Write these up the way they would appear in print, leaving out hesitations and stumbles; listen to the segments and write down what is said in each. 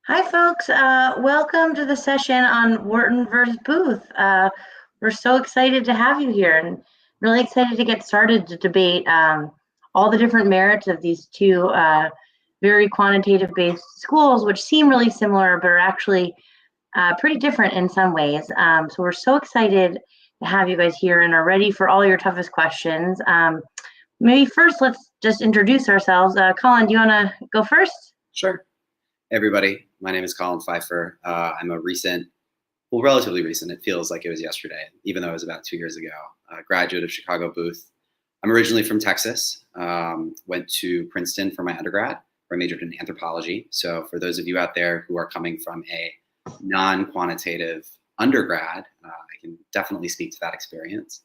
Hi, folks. Welcome to the session on Wharton versus Booth. We're so excited to have you here and really excited to get started to debate all the different merits of these two very quantitative-based schools, which seem really similar, but are actually pretty different in some ways. So we're so excited to have you guys here and are ready for all your toughest questions. Maybe first, let's just introduce ourselves. Colin, do you want to go first? Sure. Hey everybody, my name is Colin Pfeiffer. I'm a relatively recent, it feels like it was yesterday, even though it was about 2 years ago, graduate of Chicago Booth. I'm originally from Texas, went to Princeton for my undergrad, where I majored in anthropology. So for those of you out there who are coming from a non-quantitative undergrad, I can definitely speak to that experience.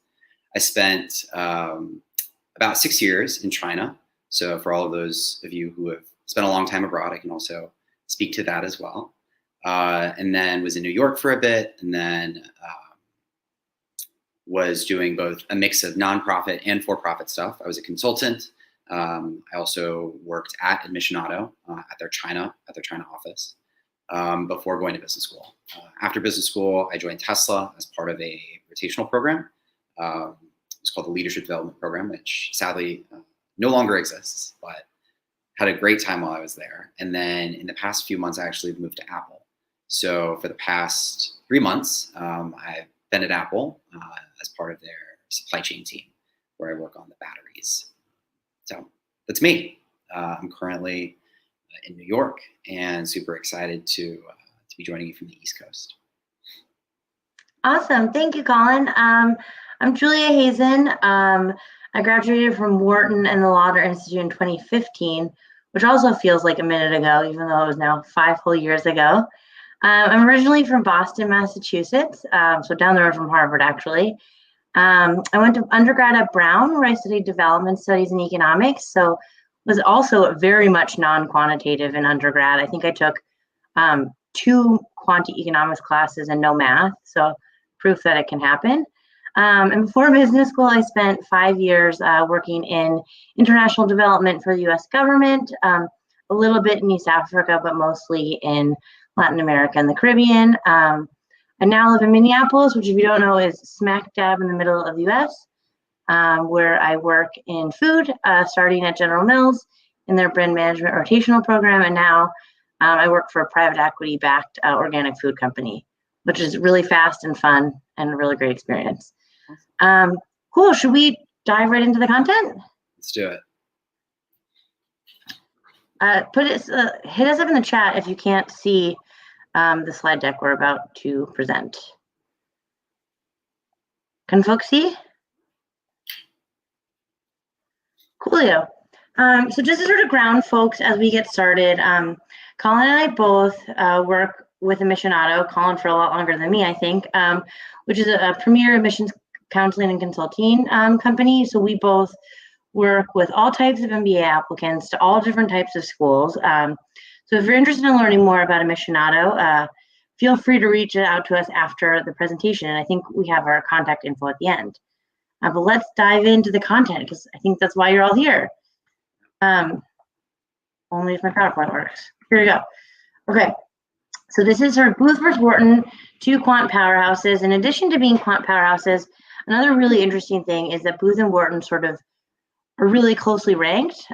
I spent about 6 years in China. So for all of those of you who have spent a long time abroad, I can also speak to that as well. And then was in New York for a bit, and then was doing both a mix of nonprofit and for-profit stuff. I was a consultant. I also worked at Admissionado at their China office before going to business school. After business school, I joined Tesla as part of a rotational program. It's called the Leadership Development Program, which sadly no longer exists, but had a great time while I was there. And then in the past few months, I actually moved to Apple. So for the past 3 months, I've been at Apple as part of their supply chain team, where I work on the batteries. So that's me. I'm currently in New York and super excited to be joining you from the East Coast. Awesome. Thank you, Colin. I'm Julia Hazen. I graduated from Wharton and the Lauder Institute in 2015, which also feels like a minute ago, even though it was now 5 whole years ago. I'm originally from Boston, Massachusetts, so down the road from Harvard, actually. I went to undergrad at Brown, where I studied development studies and economics, so was also very much non-quantitative in undergrad. I think I took 2 quanti economics classes and no math, so proof that it can happen. And before business school, I spent 5 years working in international development for the US government, a little bit in East Africa, but mostly in Latin America and the Caribbean. I now live in Minneapolis, which if you don't know is smack dab in the middle of the US, where I work in food, starting at General Mills in their brand management rotational program. And now I work for a private equity-backed organic food company, which is really fast and fun and a really great experience. Cool. Should we dive right into the content? Let's do it. Hit us up in the chat if you can't see the slide deck we're about to present. Can folks see? Coolio. So just to sort of ground folks as we get started, Colin and I both work with Admissionado, Colin for a lot longer than me, I think, which is a premier admissions counseling and consulting company. So we both work with all types of MBA applicants to all different types of schools. So if you're interested in learning more about Admissionado, feel free to reach out to us after the presentation. And I think we have our contact info at the end. But let's dive into the content, because I think that's why you're all here. Only if my PowerPoint works. Here we go. Okay. So this is sort of Booth versus Wharton, 2 quant powerhouses. In addition to being quant powerhouses, another really interesting thing is that Booth and Wharton sort of are really closely ranked.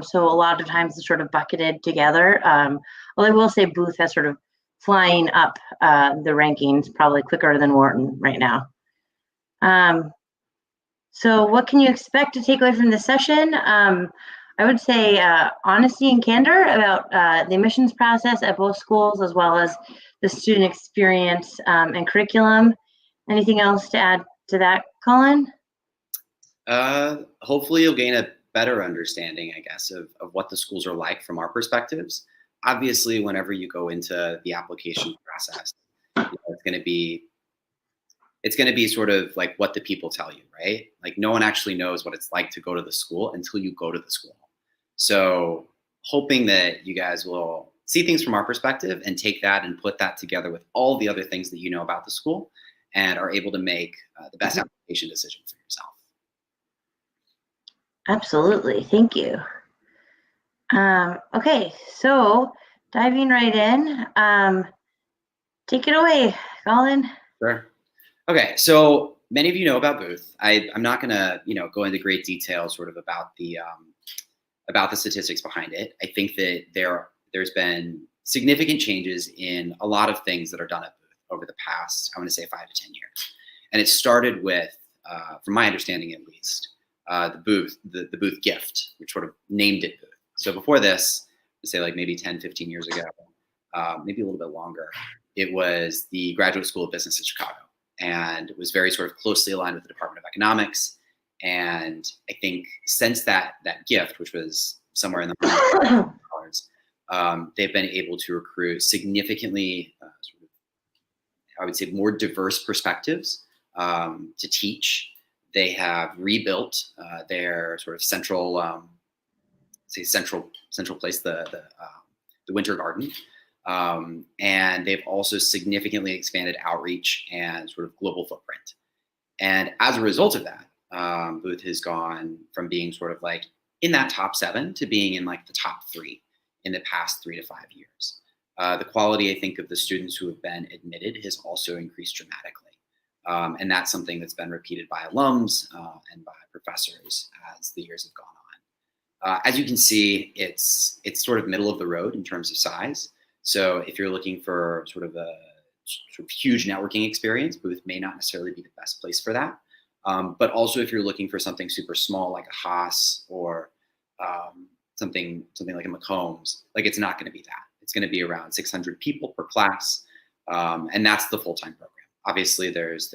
So a lot of times they're sort of bucketed together. Although I will say Booth has sort of flying up the rankings probably quicker than Wharton right now. So what can you expect to take away from this session? I would say honesty and candor about the admissions process at both schools, as well as the student experience and curriculum. Anything else to add to that, Colin? Hopefully you'll gain a better understanding, I guess, of what the schools are like from our perspectives. Obviously, whenever you go into the application process, it's going to be sort of like what the people tell you, right? Like no one actually knows what it's like to go to the school until you go to the school. So hoping that you guys will see things from our perspective and take that and put that together with all the other things that you know about the school and are able to make the best application decision for yourself. Absolutely. Thank you. Okay, so diving right in. Take it away, Colin. Sure. Okay, so many of you know about Booth. I'm not going to, go into great detail sort of about the statistics behind it. I think that there's been significant changes in a lot of things that are done at Booth over the past, I want to say 5 to 10 years. And it started with, from my understanding at least, the Booth gift, which sort of named it Booth. So before this, say like maybe 10, 15 years ago, maybe a little bit longer, it was the Graduate School of Business in Chicago. And it was very sort of closely aligned with the Department of Economics. And I think since that gift, which was somewhere in the dollars, they've been able to recruit significantly, sort of, I would say, more diverse perspectives to teach. They have rebuilt their sort of central place, the Winter Garden. And they've also significantly expanded outreach and sort of global footprint. And as a result of that, Booth has gone from being sort of like in that top 7 to being in like the top 3 in the past 3 to 5 years. The quality, I think, of the students who have been admitted has also increased dramatically. And that's something that's been repeated by alums and by professors as the years have gone on. As you can see, it's sort of middle of the road in terms of size. So if you're looking for sort of a huge networking experience, Booth may not necessarily be the best place for that. But also if you're looking for something super small like a Haas or something like a McCombs, like it's not going to be that. It's going to be around 600 people per class, and that's the full-time program. Obviously, there's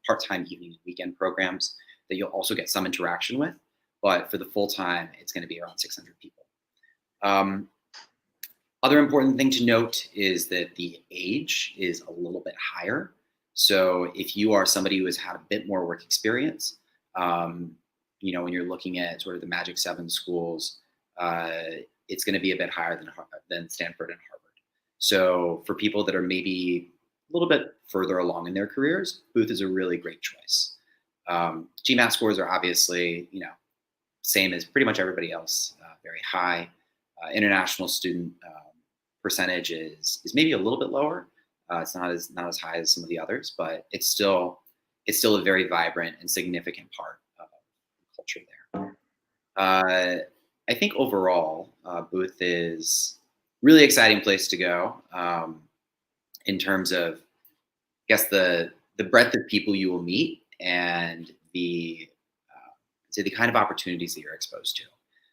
part-time evening and weekend programs that you'll also get some interaction with, but for the full-time, it's going to be around 600 people. Other important thing to note is that the age is a little bit higher. So if you are somebody who has had a bit more work experience, when you're looking at sort of the Magic 7 schools, it's going to be a bit higher than Stanford and Harvard. So for people that are maybe a little bit further along in their careers, Booth is a really great choice. GMAT scores are obviously, same as pretty much everybody else, very high. International student percentage is maybe a little bit lower. It's not as high as some of the others, but it's still a very vibrant and significant part of the culture there. I think overall, Booth is really exciting place to go in terms of, I guess, the breadth of people you will meet and the kind of opportunities that you're exposed to.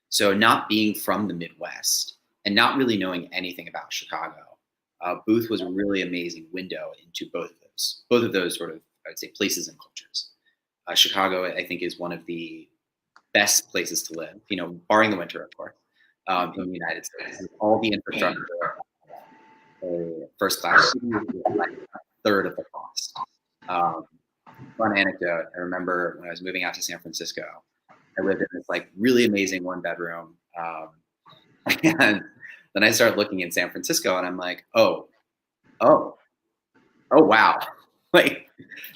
So not being from the Midwest and not really knowing anything about Chicago, Booth was a really amazing window into both of those sort of, I would say, places and cultures. Chicago, I think, is one of the best places to live, barring the winter, of course, in the United States. All the infrastructure, first class, like a third of the cost. Fun anecdote, I remember when I was moving out to San Francisco, I lived in this like really amazing 1-bedroom. And then I started looking in San Francisco and I'm like, oh, wow. Like,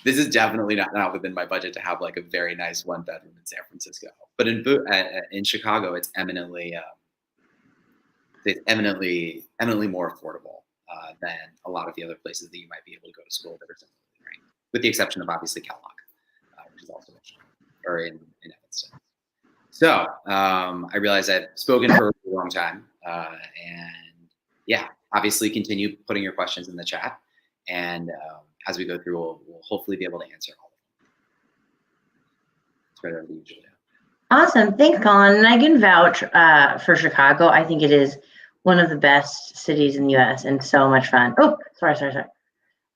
this is definitely not within my budget to have like a very nice 1-bedroom in San Francisco. But in Chicago, it's eminently more affordable than a lot of the other places that you might be able to go to school that are similarly ranked, with the exception of obviously Kellogg, which is also in Chicago, or in Evanston. So I realized I've spoken for a long time, and yeah, obviously continue putting your questions in the chat, and as we go through, we'll hopefully be able to answer all of them. It's right over to you, Julia. Awesome, thanks, Colin. And I can vouch for Chicago. I think it is one of the best cities in the U.S. and so much fun. Oh, sorry.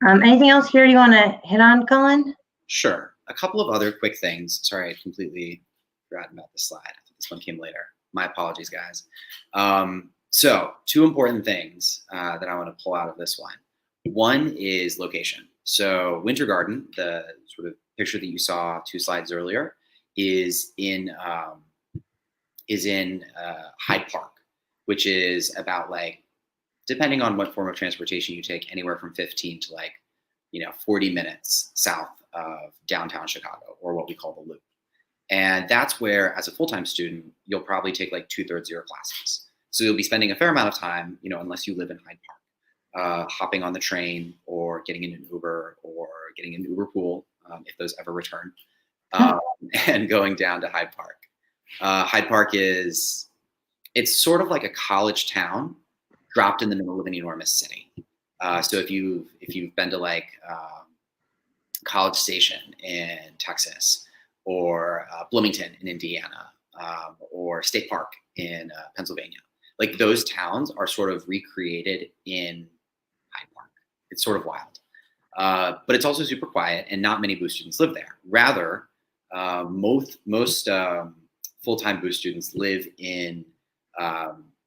Anything else here you want to hit on, Colin? Sure. A couple of other quick things. Sorry, I completely forgot about the slide. I think this one came later. My apologies, guys. So 2 important things that I want to pull out of this one. One is location. So Winter Garden, the sort of picture that you saw 2 slides earlier, is in Hyde Park, which is about, like, depending on what form of transportation you take, anywhere from 15 to 40 minutes south of downtown Chicago, or what we call the Loop. And that's where, as a full-time student, you'll probably take like 2/3 of your classes. So you'll be spending a fair amount of time, unless you live in Hyde Park, hopping on the train or getting in an Uber or getting an Uber pool, if those ever return, and going down to Hyde Park. Hyde Park it's sort of like a college town dropped in the middle of an enormous city. So if you've been to like College Station in Texas, or Bloomington in Indiana, or State Park in Pennsylvania, like those towns are sort of recreated in Hyde Park. It's sort of wild, but it's also super quiet, and not many Booth students live there. Rather, most full-time Booth students live in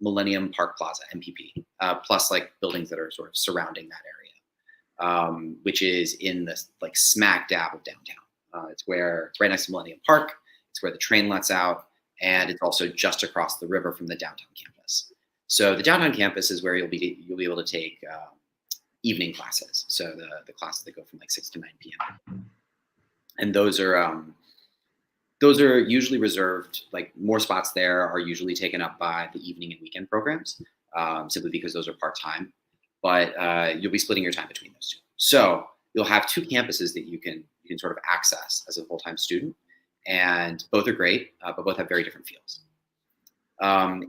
Millennium Park Plaza, MPP, plus like buildings that are sort of surrounding that area, which is in the like smack dab of downtown. It's right next to Millennium Park. It's where the train lets out, and it's also just across the river from the downtown campus. So the downtown campus is where you'll be able to take evening classes. So the classes that go from like 6 to 9 p.m. And those are usually reserved, like more spots there are usually taken up by the evening and weekend programs, simply because those are part-time, but you'll be splitting your time between those two. So you'll have two campuses that you can sort of access as a full-time student, and both are great, but both have very different feels.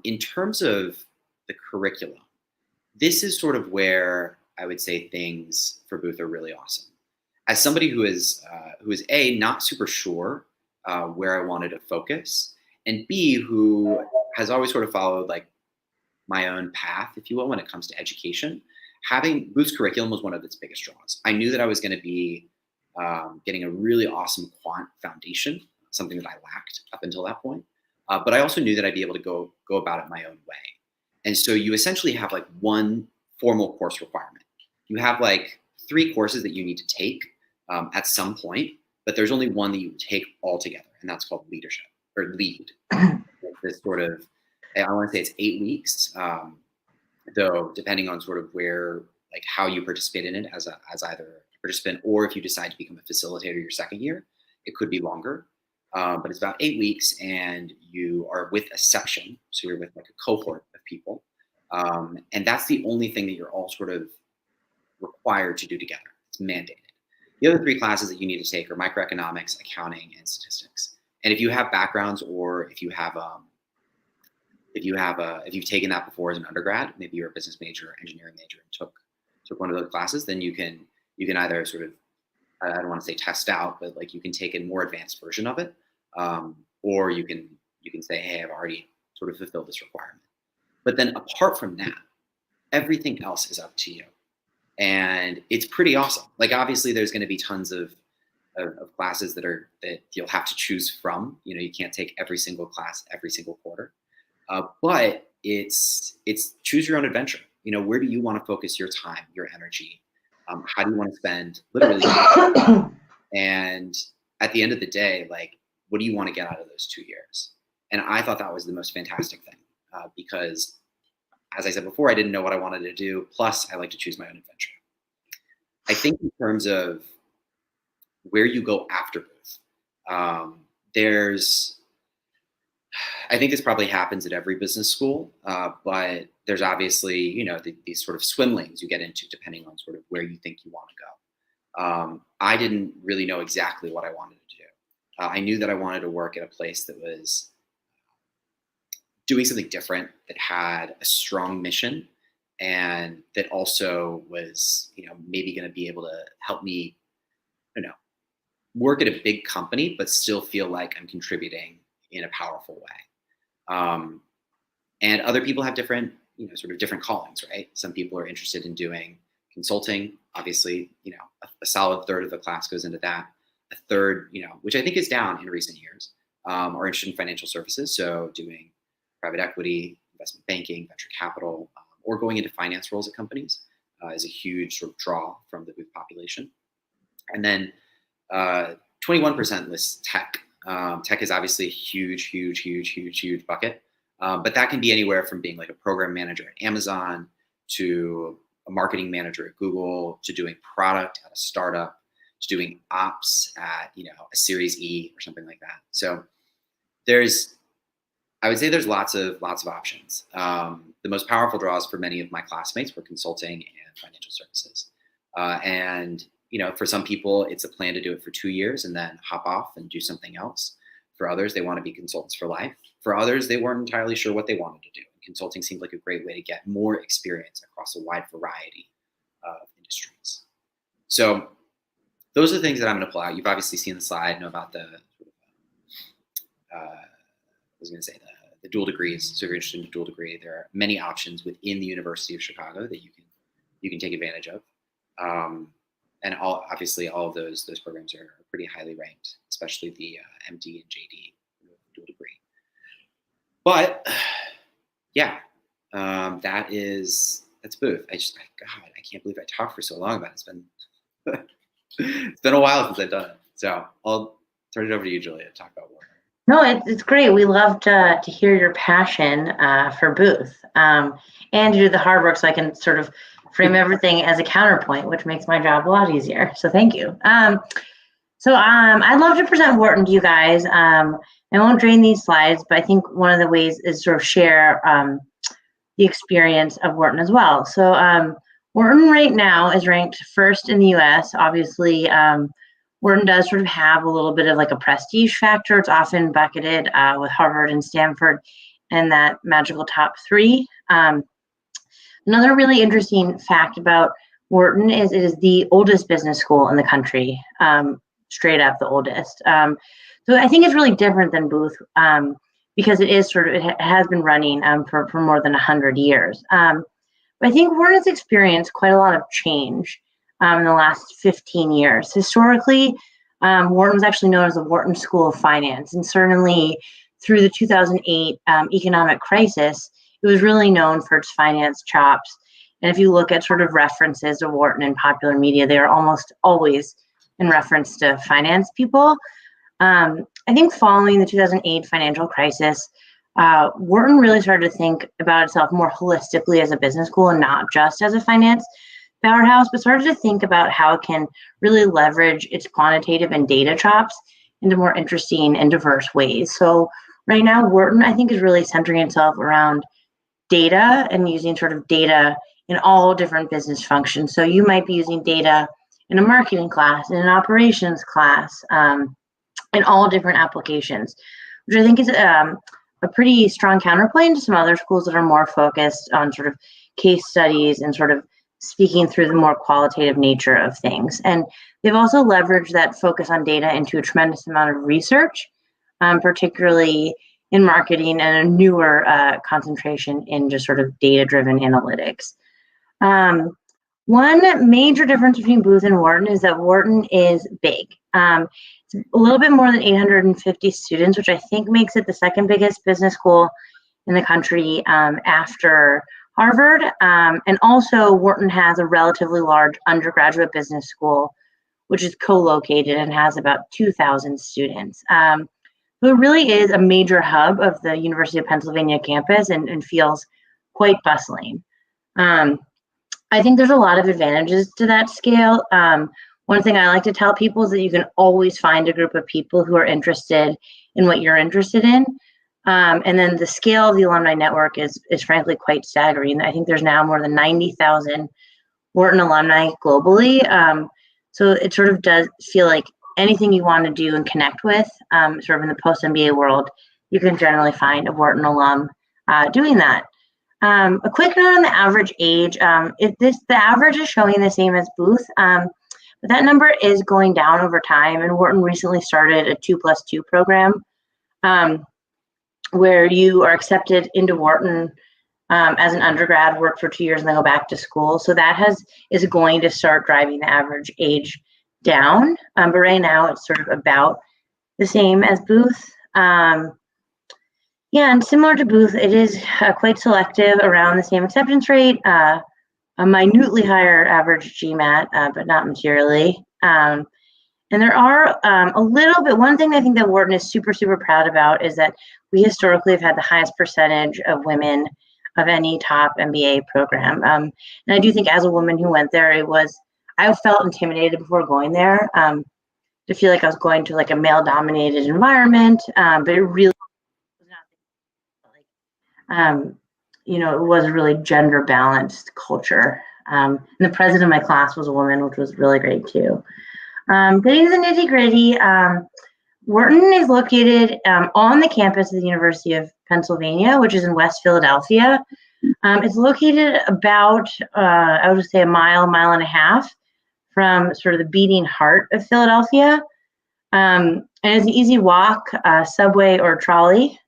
In terms of the curriculum, this is sort of where I would say things for Booth are really awesome. As somebody who is not super sure where I wanted to focus, and B, who has always sort of followed like my own path, if you will, when it comes to education, having Booth's curriculum was one of its biggest draws. I knew that I was going to be getting a really awesome quant foundation, something that I lacked up until that point. But I also knew that I'd be able to go about it my own way. And so you essentially have like one formal course requirement. You have like 3 courses that you need to take at some point, but there's only one that you take all together, and that's called leadership, or lead. This sort of, I want to say it's 8 weeks, though depending on sort of where, like how you participate in it as either a participant, or if you decide to become a facilitator your second year, it could be longer. But it's about 8 weeks, and you are with a section, so you're with like a cohort of people, and that's the only thing that you're all sort of required to do together. It's mandated. The other 3 classes that you need to take are microeconomics, accounting, and statistics. And if you have backgrounds, or if you've taken that before as an undergrad, maybe you're a business major or engineering major and took one of those classes, then you can either sort of, I don't want to say test out, but like you can take a more advanced version of it, or you can say, hey, I've already sort of fulfilled this requirement. But then apart from that, everything else is up to you. And it's pretty awesome. Like obviously there's going to be tons of classes that you'll have to choose from. You can't take every single class every single quarter, but it's choose your own adventure. Where do you want to focus your time, your energy? How do you want to spend literally? And at the end of the day, like, what do you want to get out of those 2 years? And I thought that was the most fantastic thing, because as I said before, I didn't know what I wanted to do. Plus, I like to choose my own adventure. I think in terms of where you go after Booth, I think this probably happens at every business school, but there's obviously, these sort of swim lanes you get into depending on sort of where you think you want to go. I didn't really know exactly what I wanted to do. I knew that I wanted to work at a place that was doing something different, that had a strong mission, and that also was, maybe going to be able to help me, work at a big company, but still feel like I'm contributing in a powerful way. And other people have different, sort of different callings, right? Some people are interested in doing consulting. Obviously, a solid third of the class goes into that. A third, which I think is down in recent years, are interested in financial services. So doing private equity, investment banking, venture capital, or going into finance roles at companies is a huge sort of draw from the Booth population. And then 21% lists tech. Tech is obviously a huge bucket, but that can be anywhere from being like a program manager at Amazon to a marketing manager at Google, to doing product at a startup, to doing ops at a Series E or something like that. So there's I would say there's lots of options. The most powerful draws for many of my classmates were consulting and financial services. And for some people, it's a plan to do it for 2 years and then hop off and do something else. For others, they want to be consultants for life. For others, they weren't entirely sure what they wanted to do. Consulting seemed like a great way to get more experience across a wide variety of industries. So those are the things that I'm going to pull out. You've obviously seen the slide, know about the the dual degrees. So if you're interested in a dual degree, there are many options within the University of Chicago that you can take advantage of. And obviously all of those programs are pretty highly ranked, especially the MD and JD dual degree. But yeah, that's Booth. God, I can't believe I talked for so long about it. It's been a while since I've done it. So I'll turn it over to you, Julia, to talk about Wharton. No, it's great. We love to hear your passion for Booth and to do the hard work so I can sort of frame everything as a counterpoint, which makes my job a lot easier. So thank you. So I'd love to present Wharton to you guys. I won't drain these slides, but I think one of the ways is sort of share the experience of Wharton as well. So Wharton right now is ranked first in the US. Obviously, Wharton does sort of have a little bit of like a prestige factor. It's often bucketed with Harvard and Stanford and that magical top 3. Another really interesting fact about Wharton is it is the oldest business school in the country, straight up the oldest. So I think it's really different than Booth because it has been running for more than 100 years. But I think Wharton has experienced quite a lot of change in the last 15 years. Historically, Wharton was actually known as the Wharton School of Finance, and certainly through the 2008 economic crisis, it was really known for its finance chops. And if you look at sort of references to Wharton in popular media, they are almost always in reference to finance people. I think following the 2008 financial crisis, Wharton really started to think about itself more holistically as a business school and not just as a finance powerhouse, but started to think about how it can really leverage its quantitative and data chops into more interesting and diverse ways. So right now, Wharton, I think, is really centering itself around data and using sort of data in all different business functions. So you might be using data in a marketing class, in an operations class, in all different applications, which I think is a pretty strong counterpoint to some other schools that are more focused on sort of case studies and sort of speaking through the more qualitative nature of things. And they've also leveraged that focus on data into a tremendous amount of research, particularly in marketing, and a newer concentration in just sort of data-driven analytics. One major difference between Booth and Wharton is that Wharton is big. It's a little bit more than 850 students, which I think makes it the second biggest business school in the country after Harvard. And also Wharton has a relatively large undergraduate business school, which is co-located and has about 2,000 students. So it really is a major hub of the University of Pennsylvania campus and feels quite bustling. I think there's a lot of advantages to that scale. One thing I like to tell people is that you can always find a group of people who are interested in what you're interested in. And then the scale of the alumni network is frankly quite staggering. I think there's now more than 90,000 Wharton alumni globally. So it sort of does feel like anything you want to do and connect with, sort of in the post-MBA world, you can generally find a Wharton alum doing that. A quick note on the average age. The average is showing the same as Booth, but that number is going down over time. And Wharton recently started a 2+2 program where you are accepted into Wharton as an undergrad, work for 2 years, and then go back to school. So that is going to start driving the average age down. But right now it's sort of about the same as Booth. Yeah, and similar to Booth, it is quite selective, around the same acceptance rate, a minutely higher average GMAT, but not materially. And there are one thing I think that Wharton is super, super proud about is that we historically have had the highest percentage of women of any top MBA program. And I do think as a woman who went there, I felt intimidated before going there to feel like I was going to like a male-dominated environment, but it really was not. It was a really gender balanced culture. And the president of my class was a woman, which was really great too. Getting to the nitty gritty, Wharton is located on the campus of the University of Pennsylvania, which is in West Philadelphia. It's located about, I would just say, a mile and a half from sort of the beating heart of Philadelphia. And it's an easy walk, subway or trolley.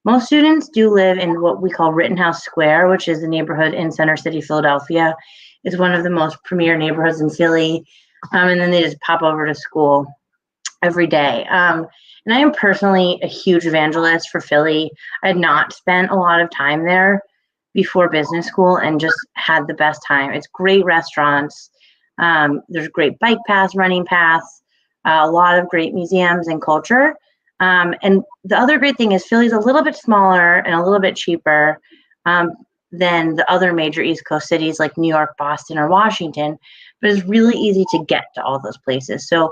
Most students do live in what we call Rittenhouse Square, which is a neighborhood in Center City, Philadelphia. It's one of the most premier neighborhoods in Philly. And then they just pop over to school every day. And I am personally a huge evangelist for Philly. I had not spent a lot of time there before business school and just had the best time. It's great restaurants. There's great bike paths, running paths, a lot of great museums and culture. And the other great thing is Philly's a little bit smaller and a little bit cheaper than the other major East Coast cities like New York, Boston, or Washington, but it's really easy to get to all those places. So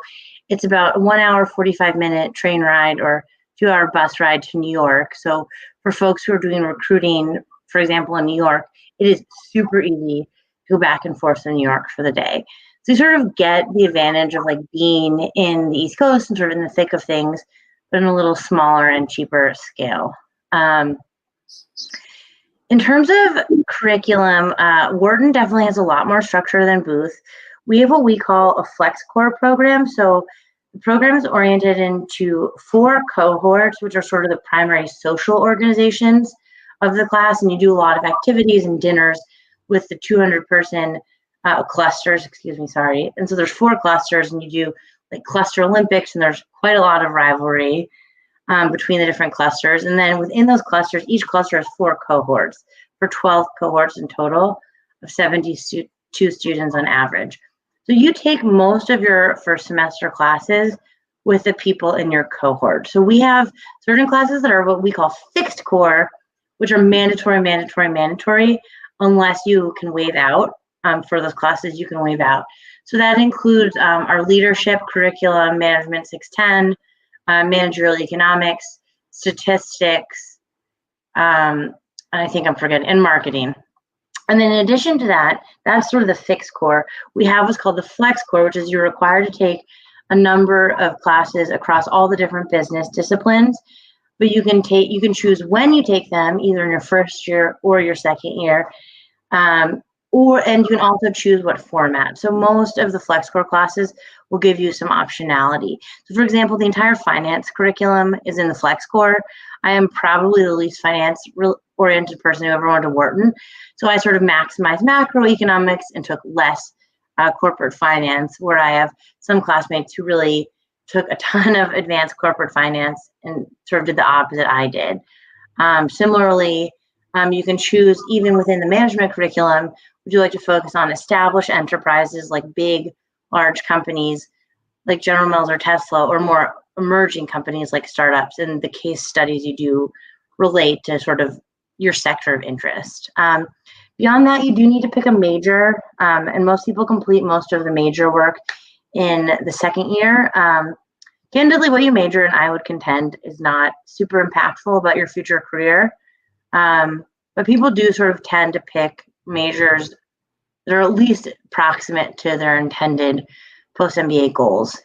it's about a 1 hour, 45-minute train ride or 2 hour bus ride to New York. So for folks who are doing recruiting, for example, in New York, it is super easy to go back and forth to New York for the day. So you sort of get the advantage of like being in the East Coast and sort of in the thick of things, but in a little smaller and cheaper scale. In terms of curriculum, Wharton definitely has a lot more structure than Booth. We have what we call a flex core program. So the program is oriented into 4 cohorts, which are sort of the primary social organizations of the class. And you do a lot of activities and dinners with the 200-person clusters, And so there's 4 clusters and you do like cluster Olympics, and there's quite a lot of rivalry between the different clusters. And then within those clusters, each cluster has 4 cohorts for 12 cohorts in total of 72 students on average. So you take most of your first semester classes with the people in your cohort. So we have certain classes that are what we call fixed core, which are mandatory, unless you can waive out. For those classes, you can waive out. So that includes our leadership curriculum, management 610, managerial economics, statistics, and I think I'm forgetting, and marketing. And then in addition to that, that's sort of the fixed core. We have what's called the flex core, which is you're required to take a number of classes across all the different business disciplines, but you can choose when you take them, either in your first year or your second year. And you can also choose what format. So most of the flex core classes will give you some optionality. So for example, the entire finance curriculum is in the flex core. I am probably the least finance-oriented person who ever went to Wharton. So I sort of maximized macroeconomics and took less corporate finance, where I have some classmates who really took a ton of advanced corporate finance and sort of did the opposite I did. Similarly, you can choose, even within the management curriculum, would you like to focus on established enterprises like big, large companies like General Mills or Tesla, or more emerging companies like startups, and the case studies you do relate to sort of your sector of interest. Beyond that, you do need to pick a major, and most people complete most of the major work in the second year. Candidly, what you major in, I would contend, is not super impactful about your future career. But people do sort of tend to pick majors that are at least proximate to their intended post-MBA goals.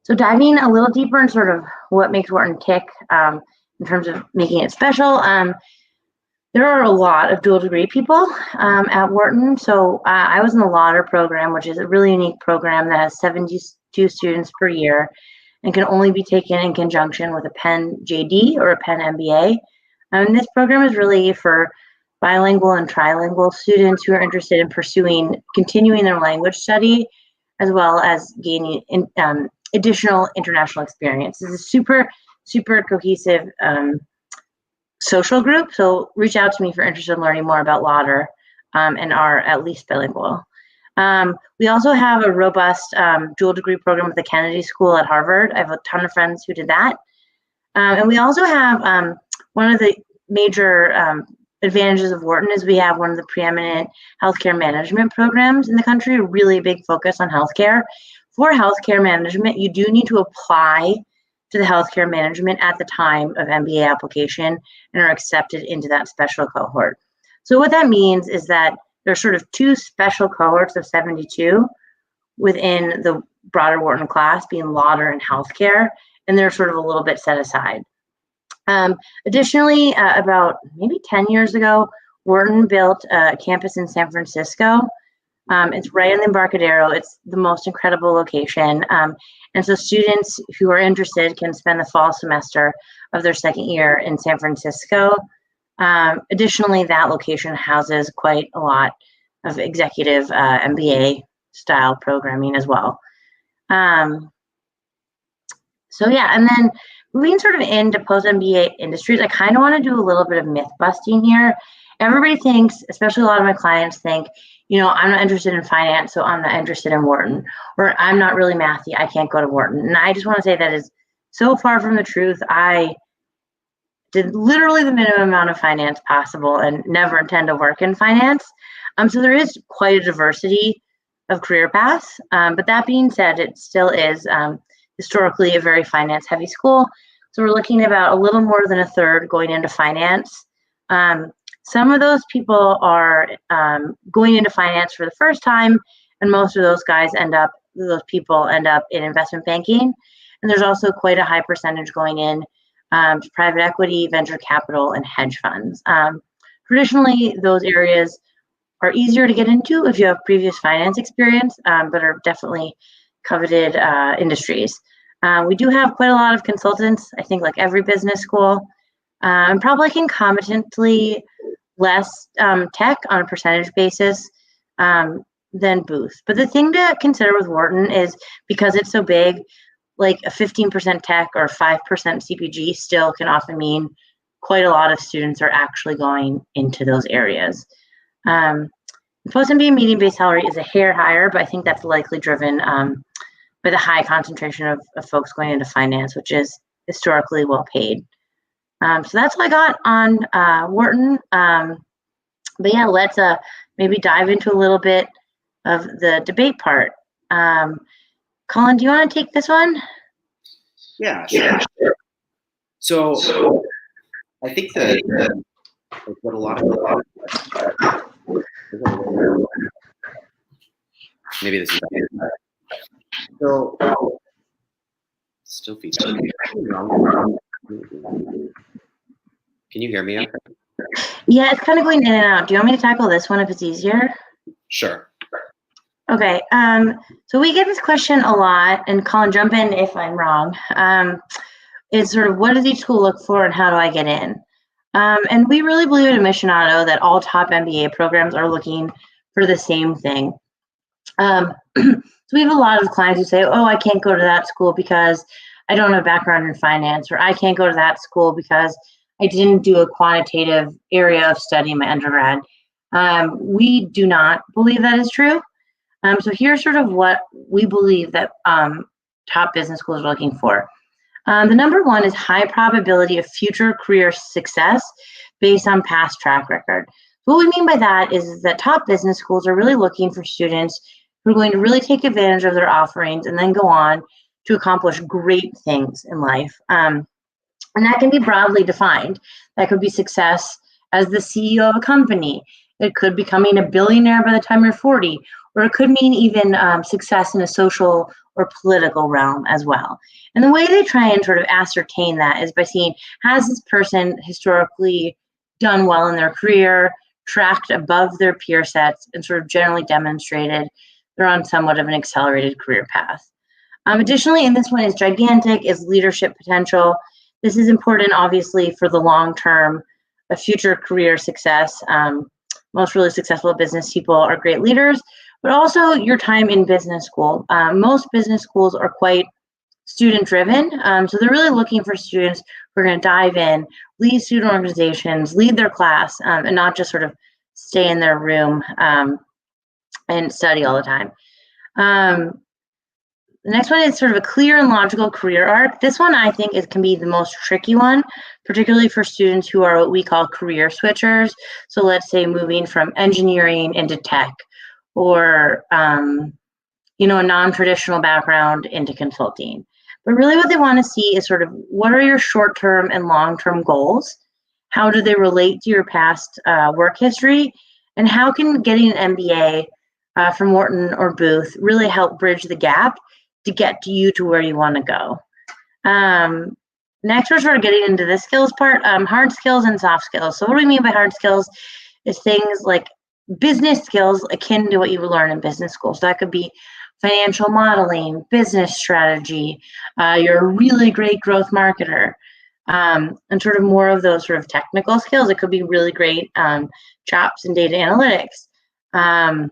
So diving a little deeper in sort of what makes Wharton tick in terms of making it special, there are a lot of dual degree people at Wharton. So I was in the Lauder program, which is a really unique program that has 72 students per year and can only be taken in conjunction with a Penn JD or a Penn MBA. And this program is really for bilingual and trilingual students who are interested in continuing their language study, as well as gaining additional international experience. It's a super, super cohesive social group. So reach out to me if you're interested in learning more about Lauder and are at least bilingual. We also have a robust dual degree program at the Kennedy School at Harvard. I have a ton of friends who did that. And we also have one of the major advantages of Wharton is we have one of the preeminent healthcare management programs in the country, a really big focus on healthcare. For healthcare management, you do need to apply to the healthcare management at the time of MBA application and are accepted into that special cohort. So what that means is that there's sort of two special cohorts of 72 within the broader Wharton class, being Lauder and healthcare, and they're sort of a little bit set aside. Additionally, about maybe 10 years ago, Wharton built a campus in San Francisco. It's right in the Embarcadero. It's the most incredible location. And so students who are interested can spend the fall semester of their second year in San Francisco. Additionally, that location houses quite a lot of executive MBA style programming as well. So yeah, and then moving sort of into post-MBA industries, I kind of want to do a little bit of myth busting here. Everybody thinks, especially a lot of my clients think, I'm not interested in finance, so I'm not interested in Wharton, or I'm not really mathy, I can't go to Wharton. And I just want to say that is so far from the truth. I did literally the minimum amount of finance possible and never intend to work in finance. So there is quite a diversity of career paths. But that being said, it still is historically a very finance heavy school. So we're looking at about a little more than a third going into finance. Some of those people are going into finance for the first time, and most of those people end up in investment banking. And there's also quite a high percentage going in to private equity, venture capital, and hedge funds. Traditionally, those areas are easier to get into if you have previous finance experience, but are definitely coveted industries. We do have quite a lot of consultants, I think like every business school, and probably concomitantly less tech on a percentage basis than Booth. But the thing to consider with Wharton is because it's so big, like a 15% tech or 5% CPG still can often mean quite a lot of students are actually going into those areas. Post-MBA median-based salary is a hair higher, but I think that's likely driven by the high concentration of folks going into finance, which is historically well paid. So that's all I got on Wharton. But yeah, let's maybe dive into a little bit of the debate part. Colin, do you want to take this one? Yeah, sure. So I think that what a lot of maybe this is so still feedback. Can you hear me okay? Yeah, it's kind of going in and out. Do you want me to tackle this one if it's easier? Sure. Okay, so we get this question a lot, and Colin, jump in if I'm wrong. It's sort of, what does each school look for and how do I get in? And we really believe at Admissionado that all top MBA programs are looking for the same thing. So we have a lot of clients who say, oh, I can't go to that school because I don't have a background in finance, or I can't go to that school because I didn't do a quantitative area of study in my undergrad. We do not believe that is true. So here's sort of what we believe that top business schools are looking for. The number one is high probability of future career success based on past track record. What we mean by that is that top business schools are really looking for students who are going to really take advantage of their offerings and then go on to accomplish great things in life. And that can be broadly defined. That could be success as the CEO of a company. It could be becoming a billionaire by the time you're 40, or it could mean even success in a social or political realm as well. And the way they try and sort of ascertain that is by seeing, has this person historically done well in their career, tracked above their peer sets, and sort of generally demonstrated they're on somewhat of an accelerated career path. Additionally, and this one is gigantic, is leadership potential. This is important, obviously, for the long term of future career success. Most really successful business people are great leaders, but also your time in business school. Most business schools are quite student driven. So they're really looking for students who are going to dive in, lead student organizations, lead their class, and not just sort of stay in their room and study all the time. The next one is sort of a clear and logical career arc. This one I think can be the most tricky one, particularly for students who are what we call career switchers. So let's say moving from engineering into tech, or a non-traditional background into consulting. But really what they want to see is sort of what are your short-term and long-term goals? How do they relate to your past work history? And how can getting an MBA from Wharton or Booth really help bridge the gap to get you to where you want to go? Next, we're sort of getting into the skills part, hard skills and soft skills. So what do we mean by hard skills? Is things like business skills akin to what you would learn in business school. So that could be financial modeling, business strategy, you're a really great growth marketer, and sort of more of those sort of technical skills. It could be really great chops in data analytics. And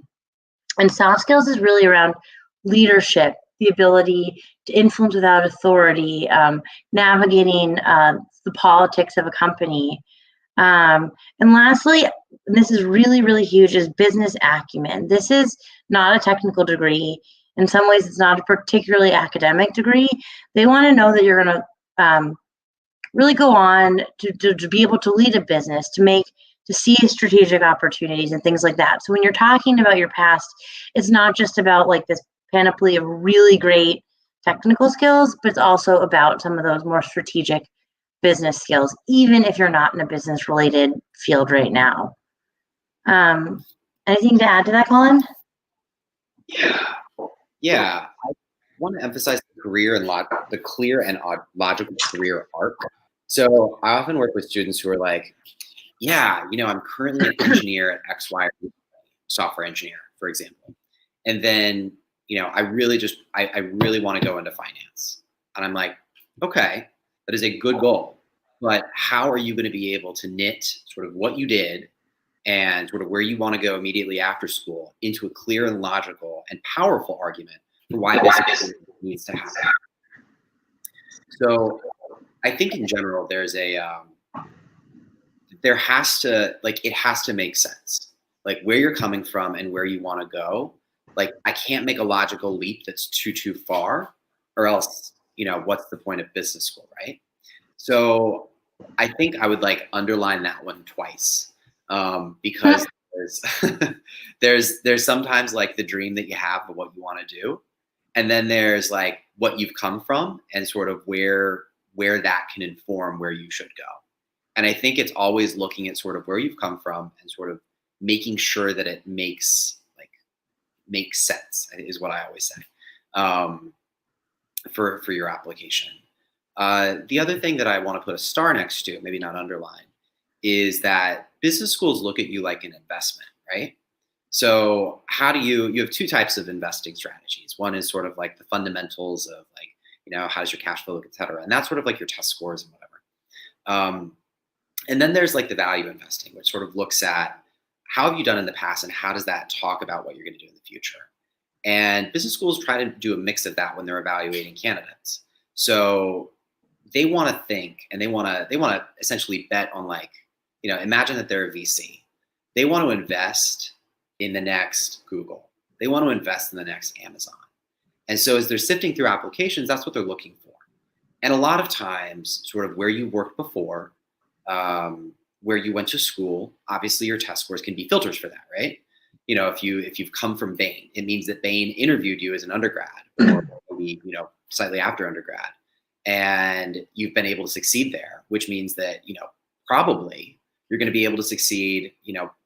soft skills is really around leadership, the ability to influence without authority, navigating the politics of a company. And lastly, and this is really, really huge, is business acumen. This is not a technical degree. In some ways, it's not a particularly academic degree. They want to know that you're going to really go on to be able to lead a business, to see strategic opportunities and things like that. So when you're talking about your past, it's not just about like this panoply of really great technical skills, but it's also about some of those more strategic business skills, even if you're not in a business related field right now. Anything to add to that, Colin? Yeah, I want to emphasize the the clear and logical career arc. So I often work with students who are like, yeah, I'm currently an engineer at XY software engineer, for example. And then, I really want to go into finance. And I'm like, okay, that is a good goal. But how are you going to be able to knit sort of what you did and sort of where you want to go immediately after school into a clear and logical and powerful argument for why this needs to happen? So I think in general, it has to make sense. Like where you're coming from and where you want to go. Like I can't make a logical leap that's too far, or else, what's the point of business school, right? So I think I would like underline that one twice, because there's sometimes like the dream that you have of what you want to do, and then there's like what you've come from and sort of where that can inform where you should go. And I think it's always looking at sort of where you've come from and sort of making sure that it makes sense is what I always say for your application. The other thing that I want to put a star next to, maybe not underline, is that business schools look at you like an investment, right? So how do you have two types of investing strategies. One is sort of like the fundamentals of like, how does your cash flow look, et cetera. And that's sort of like your test scores and whatever. And then there's like the value investing, which sort of looks at how have you done in the past and how does that talk about what you're going to do in the future. And business schools try to do a mix of that when they're evaluating candidates. So they want to think and they want to essentially bet on like, imagine that they're a VC. They want to invest in the next Google. They want to invest in the next Amazon. And so as they're sifting through applications, that's what they're looking for. And a lot of times, sort of where you worked before, where you went to school, obviously your test scores can be filters for that, right? If you've come from Bain, it means that Bain interviewed you as an undergrad or maybe, slightly after undergrad, and you've been able to succeed there, which means that, probably you're going to be able to succeed,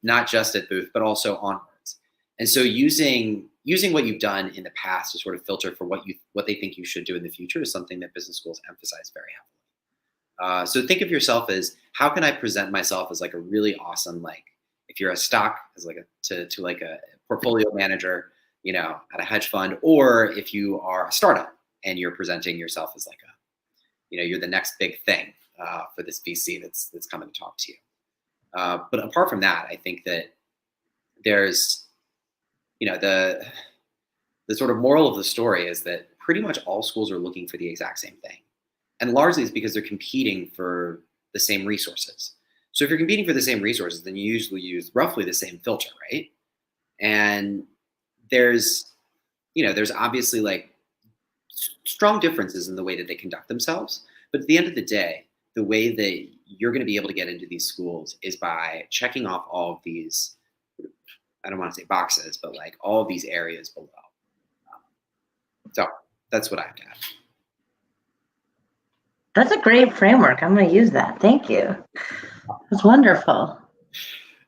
not just at Booth, but also onwards. And so using what you've done in the past to sort of filter for what they think you should do in the future is something that business schools emphasize very heavily. So think of yourself as, how can I present myself as like a really awesome, like if you're a stock as like to like a portfolio manager, at a hedge fund, or if you are a startup and you're presenting yourself as like you're the next big thing for this VC that's coming to talk to you. But apart from that, I think that there's, the sort of moral of the story is that pretty much all schools are looking for the exact same thing. And largely it's because they're competing for the same resources. So if you're competing for the same resources, then you usually use roughly the same filter, right? And there's obviously like strong differences in the way that they conduct themselves. But at the end of the day, the way that you're going to be able to get into these schools is by checking off all of these, I don't want to say boxes, but like all of these areas below. So that's what I have to add. That's a great framework. I'm going to use that. Thank you. That's wonderful.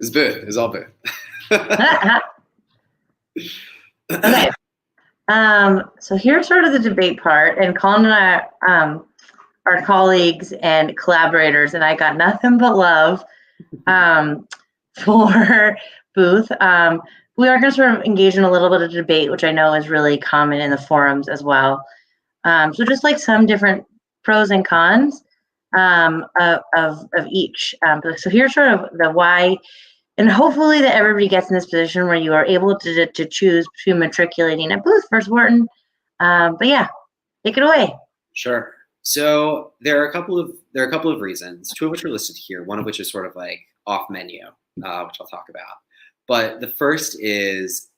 It's Booth. It's all Booth. Okay. So here's sort of the debate part, and Colin and I are colleagues and collaborators, and I got nothing but love for Booth. We are going to sort of engage in a little bit of debate, which I know is really common in the forums as well. So just like some different pros and cons of each. So here's sort of the why, and hopefully that everybody gets in this position where you are able to choose between matriculating at Booth versus Wharton. But yeah, take it away. Sure. So there are a couple of reasons, two of which are listed here, one of which is sort of like off menu, which I'll talk about. But the first is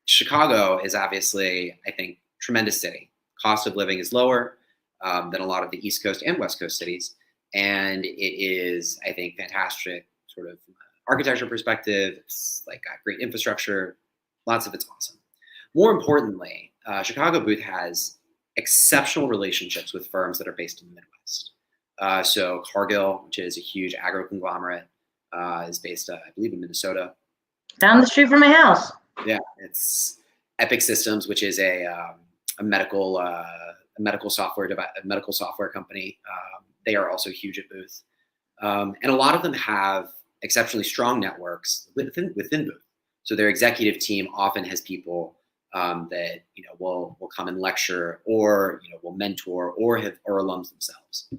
Chicago is obviously, I think, tremendous city. Cost of living is lower than a lot of the East Coast and West Coast cities. And it is, I think, fantastic sort of architecture perspective. It's like got great infrastructure. Lots of it's awesome. More importantly, Chicago Booth has exceptional relationships with firms that are based in the Midwest. So Cargill, which is a huge agro conglomerate, is based, I believe, in Minnesota. Down the street from my house. Yeah, it's Epic Systems, which is a medical software company. They are also huge at Booth, and a lot of them have exceptionally strong networks within Booth. So their executive team often has people that will come and lecture, or will mentor, or are alums themselves.